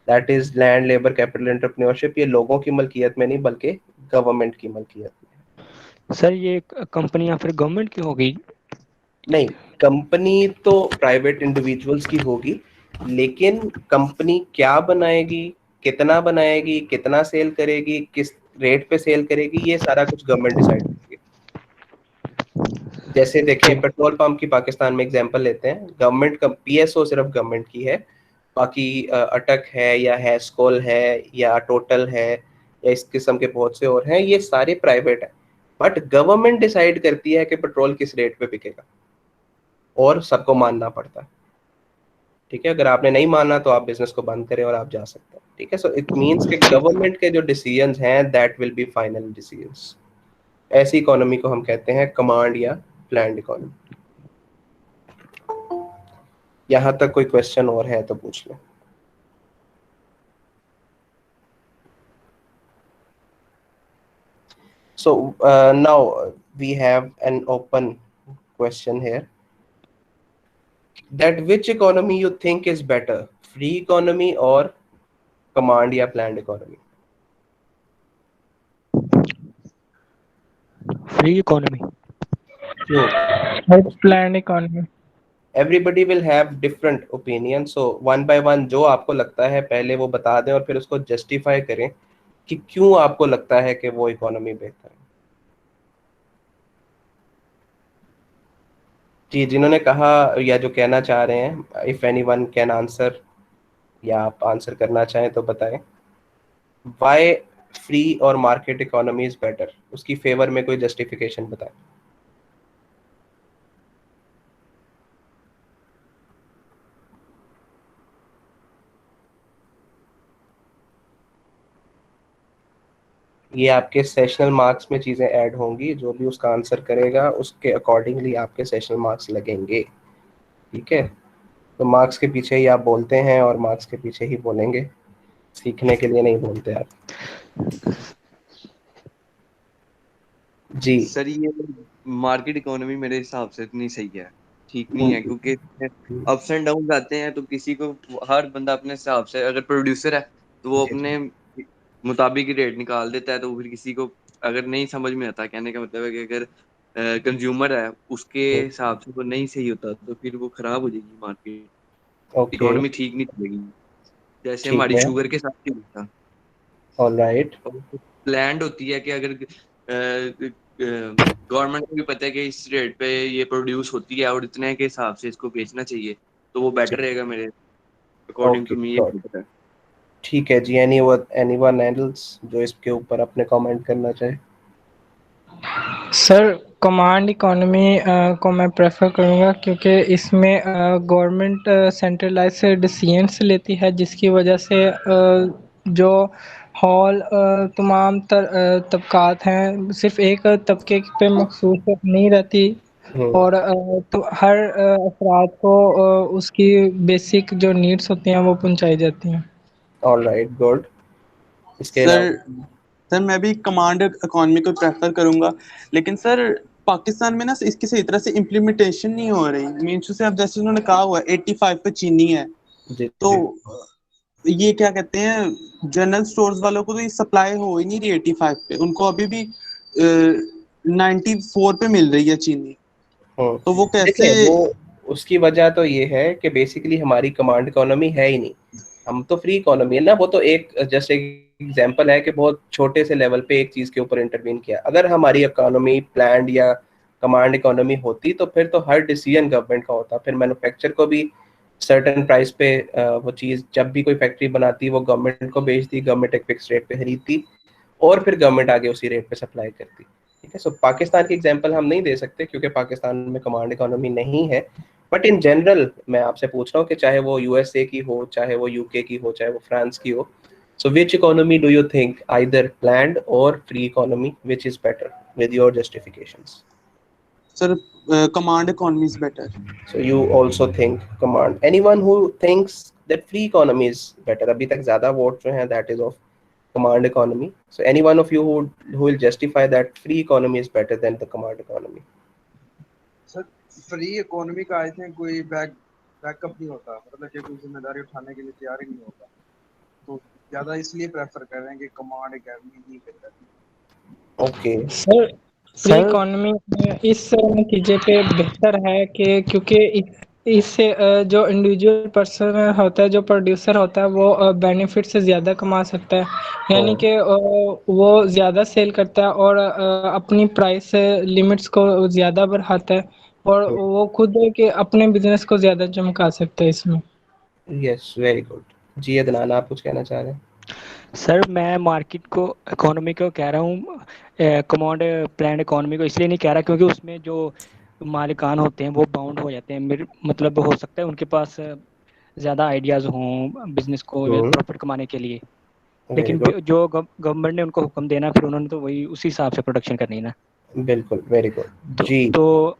that is land, labor, capital, entrepreneurship। ये लोगों की मलकियत में नहीं बल्कि government की मलकियत में। Sir ये company या फिर गवर्नमेंट की होगी? नहीं, कंपनी तो प्राइवेट इंडिविजुअल्स की होगी, लेकिन कंपनी क्या बनाएगी, कितना बनाएगी, कितना सेल करेगी, किस रेट पे सेल करेगी, ये सारा कुछ गवर्नमेंट डिसाइड करेगी। जैसे देखिए पेट्रोल पंप की पाकिस्तान में एग्जांपल लेते हैं, गवर्नमेंट का पीएसओ सिर्फ गवर्नमेंट की है, बाकी अटक है या हैस्कोल है या टोटल है या इस किस्म के बहुत से और हैं, ये सारे प्राइवेट हैं। बट गवर्नमेंट डिसाइड करती है कि पेट्रोल किस रेट पे बिकेगा, और सबको मानना पड़ता है। ठीक है, अगर आपने नहीं माना तो आप बिजनेस को बंद करें और आप जा सकते हैं। ठीक है, सो इट मींस कि गवर्नमेंट के जो डिसीजंस हैं that will be final decisions. ऐसी इकोनॉमी को हम कहते हैं कमांड या प्लान्ड इकोनॉमी। यहां तक कोई क्वेश्चन और है तो पूछ लें। So now we have an open question here, that which economy you think is better, free economy or command या planned economy? Free economy. क्यों? Plan economy. Everybody will have different opinion, so one by one जो आपको लगता है पहले वो बता दें और फिर उसको जस्टिफाई करें कि क्यों आपको लगता है कि वो इकोनॉमी बेहतर है। जी, जिन्होंने कहा या जो कहना चाह रहे हैं, इफ एनीवन कैन आंसर, या आप आंसर करना चाहें तो बताएं, व्हाई फ्री और मार्केट इकोनॉमी इज बेटर, उसकी फेवर में कोई जस्टिफिकेशन बताएं। ये आपके सेशनल मार्क्स में चीजें ऐड होंगी, जो भी उसका आंसर करेगा उसके अकॉर्डिंगली आपके सेशनल मार्क्स लगेंगे। ठीक है, तो मार्क्स के पीछे ही आप बोलते हैं और मार्क्स के पीछे ही बोलेंगे, सीखने के लिए नहीं बोलते आप। जी सर ये मार्केट इकोनॉमी मेरे हिसाब से इतनी सही है, ठीक नहीं है, क्योंकि अप्स एंड डाउन आते हैं, तो किसी को हर बंदा अपने हिसाब से, अगर प्रोड्यूसर है तो वो अपने मुताबिक ही रेट निकाल देता है, तो फिर किसी को अगर नहीं समझ में आता, कहने का मतलब है कि अगर कंज्यूमर है उसके हिसाब से वो नहीं सही होता, तो फिर वो खराब हो जाएगी मार्केट, इकोनॉमी ठीक नहीं चलेगी। जैसे हमारी शुगर के साथ ही होता, ऑलराइट, प्लान्ड होती है कि अगर गवर्नमेंट को भी पता है कि इस रेट पे ये प्रोड्यूस होती है और इतने के हिसाब से इसको बेचना चाहिए, तो वो बेटर रहेगा मेरे अकॉर्डिंग टू मी, ये बेटर है। ठीक है जी, एनीवन एल्स जो इसके ऊपर अपने कमेंट करना चाहे? सर कमांड इकोनॉमी को मैं प्रेफर करूंगा, क्योंकि इसमें गवर्नमेंट सेंट्रलाइज डिसीजंस लेती है, जिसकी वजह से जो हॉल तमाम तबकात हैं सिर्फ एक तबके पे मखसूस नहीं रहती, और तो हर अफराद को उसकी बेसिक जो नीड्स होती हैं वो पहुंचाई जाती हैं। Alright, good. इसके सर मैं भी कमांड इकोनॉमी को प्रेफर करूंगा, लेकिन सर पाकिस्तान में ना इसकी सही तरह से इम्प्लीमेंटेशन नहीं हो रही। मीन्स से अब जैसे उन्होंने कहा हुआ 85 पे चीनी है, तो ये क्या कहते हैं, जनरल स्टोर्स वालों को तो ये सप्लाई हो ही नहीं रही 85 पे, उनको अभी भी 94 पे मिल रही है चीनी। तो वो कैसे? वो उसकी वजह तो ये है कि बेसिकली हमारी कमांड इकोनॉमी है ही नहीं, हम तो फ्री इकोनॉमी है ना। वो तो एक जस्ट एक एग्जांपल है कि बहुत छोटे से लेवल पे एक चीज के ऊपर इंटरवीन किया। अगर हमारी इकोनॉमी प्लान्ड या कमांड इकोनॉमी होती तो फिर तो हर डिसीजन गवर्नमेंट का होता, फिर मैन्युफैक्चर को भी सर्टेन प्राइस पे वो चीज़ जब भी कोई फैक्ट्री बनाती वो गवर्नमेंट को बेचती, गवर्नमेंट एक फिक्स रेट पे खरीदती और फिर गवर्नमेंट आगे उसी रेट पे सप्लाई करती। ठीक है, सो पाकिस्तान की एग्जांपल हम नहीं दे सकते क्योंकि पाकिस्तान में कमांड इकोनॉमी नहीं है, बट इन जनरल मैं आपसे पूछ रहा हूँ कि चाहे वो यूएसए की हो, चाहे वो यूके की हो, चाहे वो फ्रांस की हो, so which economy do you think, either planned or free economy, which is better with your justifications? Sir command economy is better. So you also think command. Anyone who thinks that free economy is better, अभी तक ज़्यादा vote जो हैं that is of command economy. So any one of you who will justify that free economy is better than the command economy? Sir free economy का I think कोई backup नहीं होता, मतलब कि कोई जिम्मेदारी उठाने के लिए तैयार ही नहीं होता, तो ज्यादा इसलिए प्रेफर कर रहे हैं कि कमांड एकेडमी ही बेहतर। ओके सर फ्री इकोनॉमी इस नतीजे पे बेहतर है कि क्योंकि इससे जो इंडिविजुअल पर्सन होता है, जो प्रोड्यूसर होता है, वो बेनिफिट से ज़्यादा कमा सकता है, यानी कि वो ज़्यादा सेल करता है और अपनी प्राइस लिमिट्स को ज़्यादा बढ़ाता है और वो खुद के अपने बिजनेस को ज़्यादा चमका सकता है इसमें। Yes, very good. जी अदनान, आप कुछ कहना चाह रहे हैं? सर मैं मार्केट को इकोनॉमी को कह रहा हूँ, कमांड प्लान इकोनॉमी को इसलिए नहीं कह रहा क्योंकि उसमें जो मालिकान होते हैं वो बाउंड हो जाते हैं। मेरे मतलब हो सकता है उनके पास ज़्यादा आइडियाज़ हों बिजनेस को प्रॉफिट कमाने के लिए, लेकिन जो गवर्नमेंट ने उनको हुक्म देना फिर उन्होंने तो वही उसी हिसाब से प्रोडक्शन करनी है ना। बिल्कुल, वेरी गुड जी। तो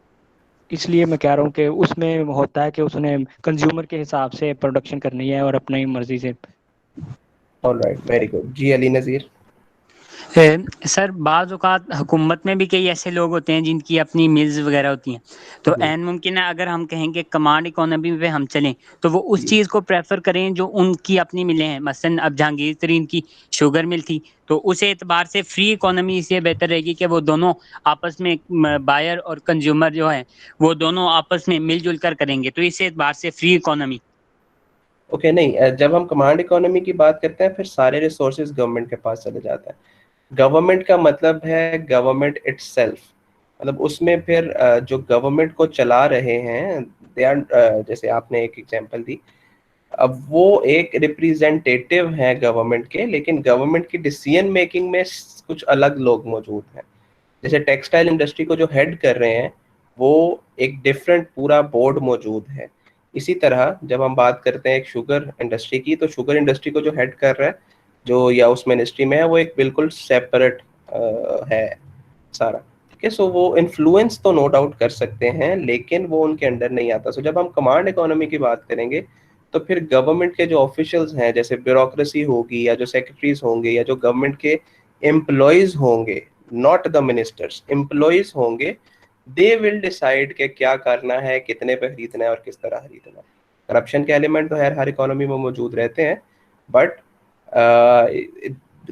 इसलिए मैं कह रहा हूँ कि उसमें होता है कि उसने कंज्यूमर के हिसाब से प्रोडक्शन करनी है और अपनी मर्जी से। ऑलराइट, वेरी गुड जी। अली नज़ीर? सर बाज़ औक़ात हुकूमत में भी कई ऐसे लोग होते हैं जिनकी अपनी मिल्स वगैरह होती हैं, तो ऐन मुमकिन है अगर हम कहें कि कमांड इकोनॉमी पे हम चलें तो वो उस चीज़ को प्रेफर करें जो उनकी अपनी मिलें हैं। मसलन अब जहांगीर तरीन की शुगर मिल थी, तो उस एतबार से फ्री इकोनॉमी इसलिए बेहतर रहेगी कि वो दोनों आपस में बायर और कंज्यूमर जो है वो दोनों आपस में मिलजुल कर करेंगे, तो इस एतबार से फ्री इकोनॉमी। ओके, नहीं, जब हम कमांड इकोनॉमी की बात करते हैं फिर सारे रिसोर्सेज गवर्नमेंट के पास चले जाते हैं। गवर्नमेंट का मतलब है गवर्नमेंट इटसेल्फ, मतलब उसमें फिर जो गवर्नमेंट को चला रहे हैं दे आर, जैसे आपने एक एग्जांपल दी, अब वो एक रिप्रेजेंटेटिव हैं गवर्नमेंट के, लेकिन गवर्नमेंट की डिसीजन मेकिंग में कुछ अलग लोग मौजूद हैं। जैसे टेक्सटाइल इंडस्ट्री को जो हेड कर रहे हैं वो एक डिफरेंट पूरा बोर्ड मौजूद है। इसी तरह जब हम बात करते हैं एक शुगर इंडस्ट्री की, तो शुगर इंडस्ट्री को जो हेड कर रहा है जो या उस मिनिस्ट्री में है वो एक बिल्कुल सेपरेट है सारा। ठीक है, सो वो इन्फ्लुएंस तो नो डाउट कर सकते हैं लेकिन वो उनके अंडर नहीं आता। सो जब हम कमांड इकोनॉमी की बात करेंगे तो फिर गवर्नमेंट के जो ऑफिशियल्स हैं, जैसे ब्यूरोक्रेसी होगी या जो सेक्रेटरीज होंगे या जो गवर्नमेंट के एम्प्लॉयज होंगे, नॉट द मिनिस्टर्स, एम्प्लॉयज होंगे, दे विल डिसाइड कि क्या करना है, कितने पे खरीदना है और किस तरह खरीदना है। करप्शन के एलिमेंट तो हर इकोनॉमी में मौजूद रहते हैं, बट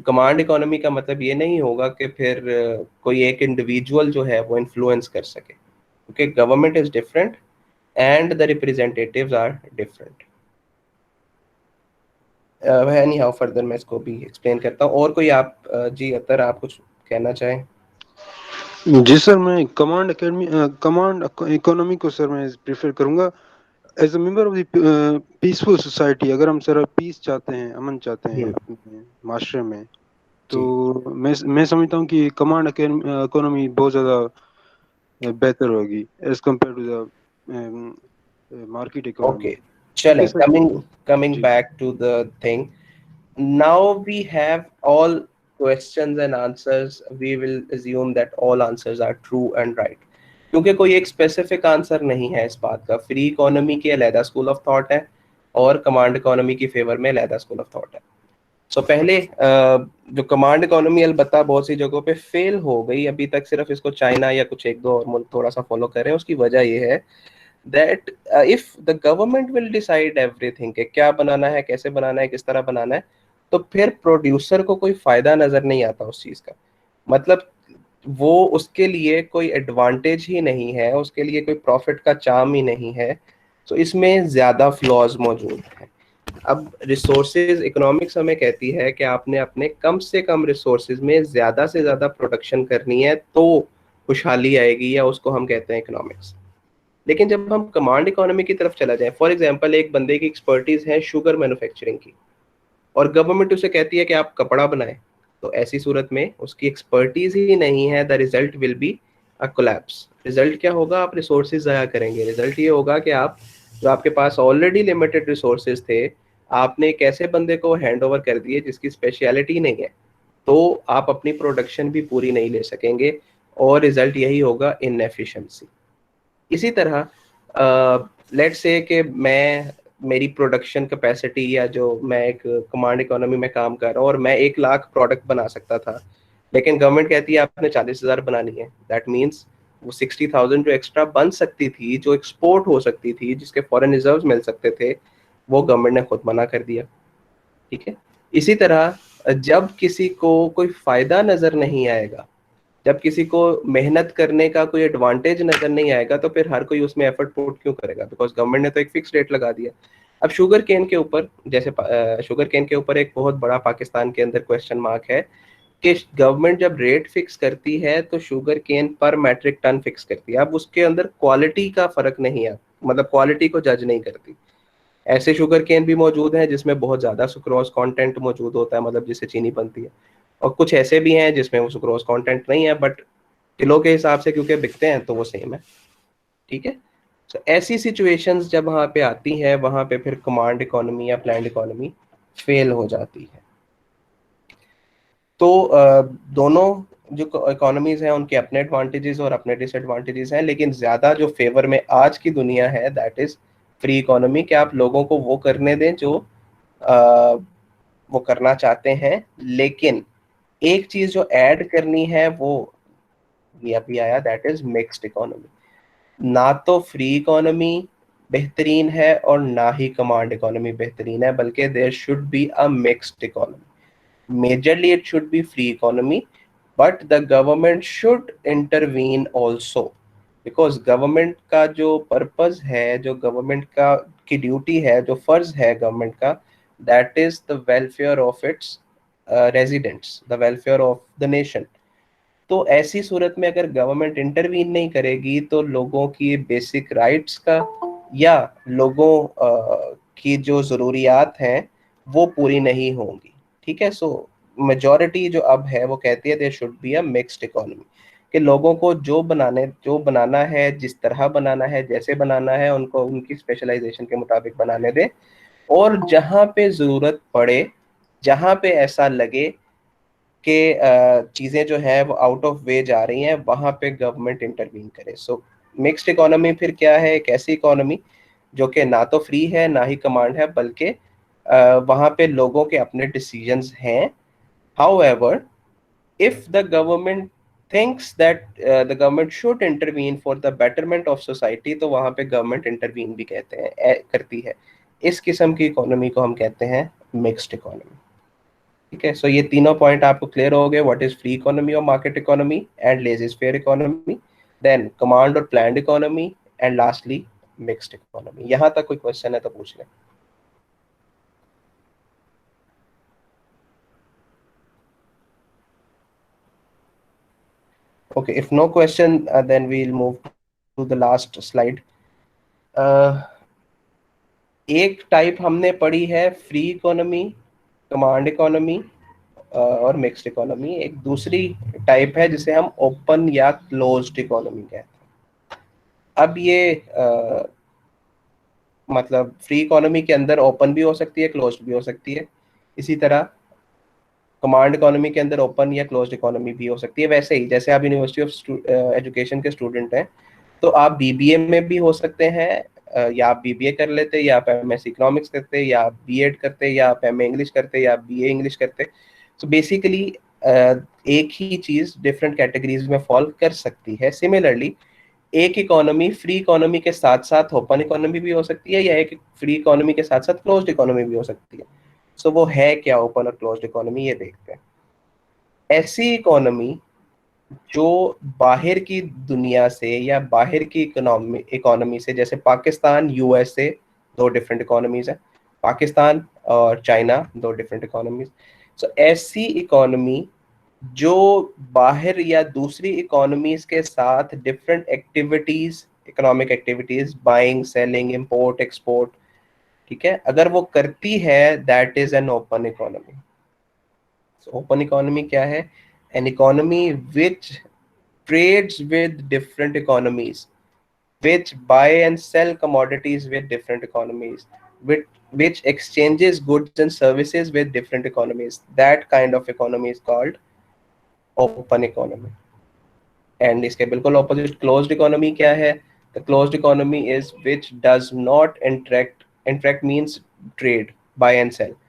कमांड इकोनॉमी का मतलब ये नहीं होगा कि फिर कोई एक इंडिविजुअल जो है वो इन्फ्लुएंस कर सके, क्योंकि government is different and the representatives are different. Anyhow further मैं इसको भी एक्सप्लेन करता हूँ। और कोई आप जी अतर आप कुछ कहना चाहें? जी सर, मैं कमांड इकोनॉमी को सर मैं प्रेफर करूंगा as a member of the peaceful society. अगर हम सर पीस चाहते हैं, अमन चाहते हैं अपने माशरे में, तो मैं समझता हूँ कि कमांड इकोनॉमी बहुत ज़्यादा बेहतर होगी as compare to the market economy. चलें, coming back to the thing, now we have all questions and answers. We will assume that all answers are true and right, क्योंकि कोई एक स्पेसिफिक आंसर नहीं है इस बात का। फ्री इकोनॉमी के अलहदा स्कूल ऑफ थॉट है और कमांड इकोनॉमी की फेवर में अलहदा स्कूल ऑफ थॉट है। सो पहले जो कमांड इकोनॉमी अलबत्ता बहुत सी जगहों पे फेल हो गई, अभी तक सिर्फ इसको चाइना या कुछ एक दो और मुल्क थोड़ा सा फॉलो कर रहे हैं। उसकी वजह ये है that if the government will decide everything कि क्या बनाना है, कैसे बनाना है, किस तरह बनाना है, तो फिर प्रोड्यूसर को कोई फायदा नजर नहीं आता उस चीज का। मतलब वो उसके लिए कोई एडवांटेज ही नहीं है, उसके लिए कोई प्रॉफिट का चार्म ही नहीं है। तो इसमें ज्यादा फ्लॉज मौजूद हैं। अब रिसोर्सेज इकोनॉमिक्स हमें कहती है कि आपने अपने कम से कम रिसोर्सेज में ज्यादा से ज्यादा प्रोडक्शन करनी है तो खुशहाली आएगी, या उसको हम कहते हैं इकोनॉमिक्स। लेकिन जब हम कमांड इकोनॉमी की तरफ चला जाए, फॉर एग्जांपल एक बंदे की एक्सपर्टीज है शुगर मैन्युफैक्चरिंग की और गवर्नमेंट उसे कहती है कि आप कपड़ा बनाएं, तो ऐसी सूरत में उसकी एक्सपर्टीज ही नहीं है, the result will be a collapse. Result क्या होगा? आप रिसोर्सेज ज़ाया करेंगे। रिजल्ट ये होगा कि आप जो आपके पास ऑलरेडी लिमिटेड रिसोर्सेज थे, आपने एक ऐसे बंदे को हैंड ओवर कर दिए जिसकी स्पेशलिटी नहीं है, तो आप अपनी प्रोडक्शन भी पूरी नहीं ले सकेंगे और रिजल्ट यही होगा, इनएफिशिएंसी। इसी तरह लेट्स से कि मेरी प्रोडक्शन कैपेसिटी या जो मैं एक कमांड इकोनॉमी में काम कर रहा हूँ और मैं 1 लाख प्रोडक्ट बना सकता था, लेकिन गवर्नमेंट कहती है आपने 40,000 बनानी है। दैट मीन्स वो 60,000 जो एक्स्ट्रा बन सकती थी, जो एक्सपोर्ट हो सकती थी, जिसके फॉरेन रिजर्व्स मिल सकते थे, वो गवर्नमेंट ने खुद मना कर दिया। ठीक है। इसी तरह जब किसी को कोई फायदा नजर नहीं आएगा, जब किसी को मेहनत करने का कोई एडवांटेज नजर नहीं आएगा, तो फिर हर कोई उसमें एफर्ट पुट क्यों करेगा? बिकॉज गवर्नमेंट ने तो एक फिक्स रेट लगा दिया। अब शुगर केन के ऊपर, जैसे शुगर केन के ऊपर एक बहुत बड़ा पाकिस्तान के अंदर क्वेश्चन मार्क है कि गवर्नमेंट जब रेट फिक्स करती है तो शुगर केन पर मैट्रिक टन फिक्स करती है। अब उसके अंदर क्वालिटी का फर्क नहीं है, मतलब क्वालिटी को जज नहीं करती। ऐसे शुगर केन भी मौजूद हैं जिसमें बहुत ज्यादा सुक्रोज कंटेंट मौजूद होता है, मतलब जिससे चीनी बनती है, और कुछ ऐसे भी हैं जिसमें वो सुक्रोज कंटेंट नहीं है, बट किलो के हिसाब से क्योंकि बिकते हैं तो वो सेम है। ठीक है। तो ऐसी सिचुएशंस जब वहाँ पे आती हैं, वहाँ पे फिर कमांड इकोनॉमी या प्लान्ड इकोनॉमी फेल हो जाती है। तो दोनों जो इकोनॉमीज हैं उनके अपने एडवांटेजेस और अपने डिसएडवांटेजेस हैं, लेकिन ज्यादा जो फेवर में आज की दुनिया है दैट इज फ्री इकोनॉमी, कि आप लोगों को वो करने दें जो वो करना चाहते हैं। लेकिन एक चीज जो ऐड करनी है वो ये अभी आया, दैट इज मिक्स्ड इकोनॉमी। ना तो फ्री इकोनॉमी बेहतरीन है और ना ही कमांड इकोनॉमी बेहतरीन है, बल्कि there should be a mixed economy. Majorly it should be free economy, but the government should intervene also, because government का जो पर्पज है, जो गवर्नमेंट का की ड्यूटी है, जो फर्ज है गवर्नमेंट का, that is the welfare of its residents, the welfare of the nation. तो ऐसी सूरत में अगर गवर्नमेंट इंटरवीन नहीं करेगी तो लोगों की बेसिक राइट्स का या लोगों की जो ज़रूरियात हैं वो पूरी नहीं होंगी। ठीक है। सो मेजॉरिटी जो अब है वो कहती है there should be a mixed economy, कि लोगों को जो बनाना है, जिस तरह बनाना है, जैसे बनाना है, उनको उनकी स्पेशलाइजेशन के मुताबिक बनाने दें, और जहाँ पे ज़रूरत पड़े, जहाँ पे ऐसा लगे कि चीज़ें जो है वो आउट ऑफ वे जा रही हैं, वहाँ पे गवर्नमेंट इंटरवीन करे। सो मिक्स्ड इकोनॉमी फिर क्या है? एक ऐसी इकोनॉमी जो कि ना तो फ्री है ना ही कमांड है, बल्कि वहाँ पे लोगों के अपने डिसीजंस हैं। However if the government thinks that the government should intervene for the betterment of society, तो वहाँ पे गवर्नमेंट इंटरवीन भी कहते हैं, करती है। इस किस्म की इकोनॉमी को हम कहते हैं मिक्स्ड इकोनॉमी। ठीक है। सो ये तीनों पॉइंट आपको क्लियर हो गए, व्हाट इज फ्री इकोनॉमी और market economy and laissez faire economy, then command और planned economy, and lastly mixed economy. यहाँ तक कोई क्वेश्चन है तो पूछ लें। Okay, if no question, then we'll move to the last slide. एक टाइप हमने पढ़ी है फ्री इकोनॉमी, कमांड इकोनॉमी और मिक्स्ड इकोनॉमी। एक दूसरी टाइप है जिसे हम ओपन या क्लोज्ड इकोनॉमी कहते हैं। अब ये मतलब फ्री इकोनॉमी के अंदर ओपन भी हो सकती है, क्लोज्ड भी हो सकती है। इसी तरह कमांड इकोनॉमी के अंदर ओपन या क्लोज्ड इकोनॉमी भी हो सकती है। वैसे ही जैसे आप यूनिवर्सिटी ऑफ एजुकेशन के स्टूडेंट हैं तो आप बीबीए में भी हो सकते हैं, या आप बीबीए कर लेते, या आप एमएससी इकोनॉमिक्स करते, या आप बीएड करते, या आप एमए इंग्लिश करते, या आप बीए इंग्लिश करते। सो बेसिकली एक ही चीज डिफरेंट कैटेगरीज में फॉल कर सकती है। सिमिलरली एक इकोनॉमी फ्री इकोनॉमी के साथ साथ ओपन इकोनॉमी भी हो सकती है, या एक फ्री इकोनॉमी के साथ साथ क्लोज्ड इकोनॉमी भी हो सकती है। सो वो है क्या ओपन और क्लोज्ड इकोनॉमी, ये देखते हैं। ऐसी इकोनॉमी जो बाहर की दुनिया से या बाहर की इकोनॉमी से, जैसे पाकिस्तान यूएसए दो डिफरेंट इकोनॉमीज है, पाकिस्तान और चाइना दो डिफरेंट इकोनॉमीज। सो ऐसी इकोनॉमी जो बाहर या दूसरी इकोनॉमीज के साथ different activities economic activities, buying, selling, import, export, ठीक है, अगर वो करती है that is an open economy. Open economy क्या है? An economy which trades with different economies, which buy and sell commodities with different economies, which exchanges goods and services with different economies. That kind of economy is called open economy. And इसके बिल्कुल opposite closed economy क्या है? The closed economy is which does not interact means trade, buy and sell.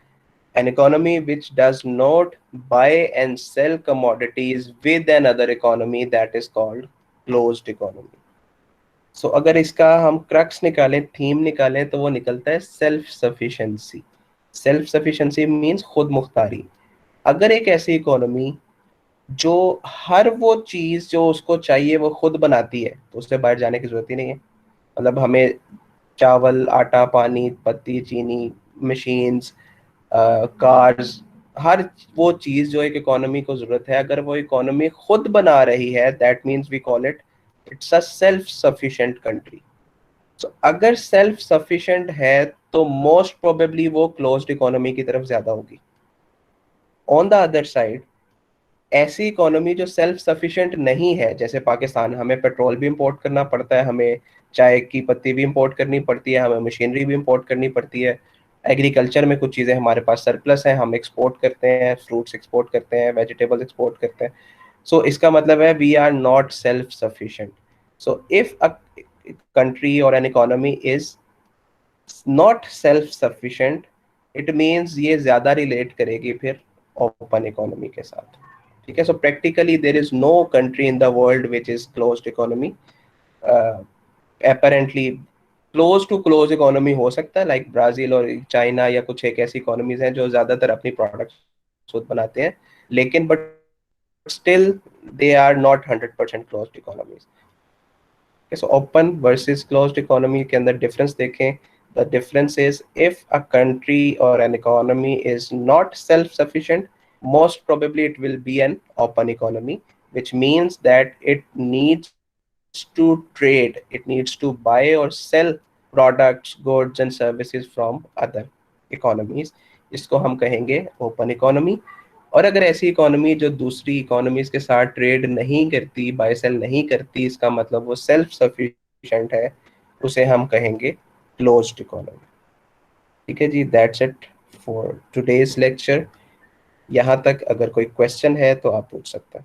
An economy which does not buy and sell commodities with another economy, that is called closed economy. सो अगर इसका हम crux निकालें, theme निकालें, तो वो निकलता है self sufficiency. Self sufficiency means खुद मुख्तारी। अगर एक ऐसी इकोनॉमी जो हर वो चीज जो उसको चाहिए वो खुद बनाती है, तो उससे बाहर जाने की जरूरत ही नहीं है। मतलब हमें चावल, आटा, पानी, पत्ती, चीनी, मशीन्स, कार्स, हर वो चीज जो एक इकोनॉमी को जरूरत है, अगर वो इकोनॉमी खुद बना रही है, that means we call it it's a self sufficient country. So अगर सेल्फ सफिशिएंट है तो मोस्ट प्रोबेबली वो क्लोज्ड इकोनॉमी की तरफ ज्यादा होगी। ऑन द अदर साइड, ऐसी इकोनॉमी जो सेल्फ सफिशिएंट नहीं है, जैसे पाकिस्तान, हमें पेट्रोल भी इंपोर्ट करना पड़ता है, हमें चाय की पत्ती भी इंपोर्ट करनी पड़ती है, हमें मशीनरी भी इंपोर्ट करनी पड़ती है, एग्रीकल्चर में कुछ चीज़ें हमारे पास सरप्लस हैं, हम एक्सपोर्ट करते हैं, फ्रूट्स एक्सपोर्ट करते हैं, वेजिटेबल्स एक्सपोर्ट करते हैं। सो इसका मतलब है we are not self sufficient. So if a country और an economy is not self sufficient, it means ये ज़्यादा रिलेट करेगी फिर ओपन इकोनॉमी के साथ। ठीक है, so practically there is no country in the world which is closed economy. apparently close to close economy हो सकता है, लाइक ब्राजील और चाइना या कुछ एक ऐसी इकोनॉमीज हैं जो ज्यादातर अपनी प्रोडक्ट्स खुद बनाते हैं, लेकिन but still they are not 100% closed economies. So open versus closed economy के अंदर डिफरेंस देखें। The difference is if a country और an economy is not self sufficient, most probably it will be an open economy, which means that it needs to trade, it needs to buy or sell products, goods and services from other economies. इसको हम कहेंगे open economy. और अगर ऐसी economy जो दूसरी economies के साथ ट्रेड नहीं करती, बाय सेल नहीं करती, इसका मतलब वो सेल्फ सफिशिएंट है, उसे हम कहेंगे क्लोज्ड इकोनॉमी। ठीक है जी, that's it for today's lecture. यहाँ तक अगर कोई क्वेश्चन है तो आप पूछ सकते हैं।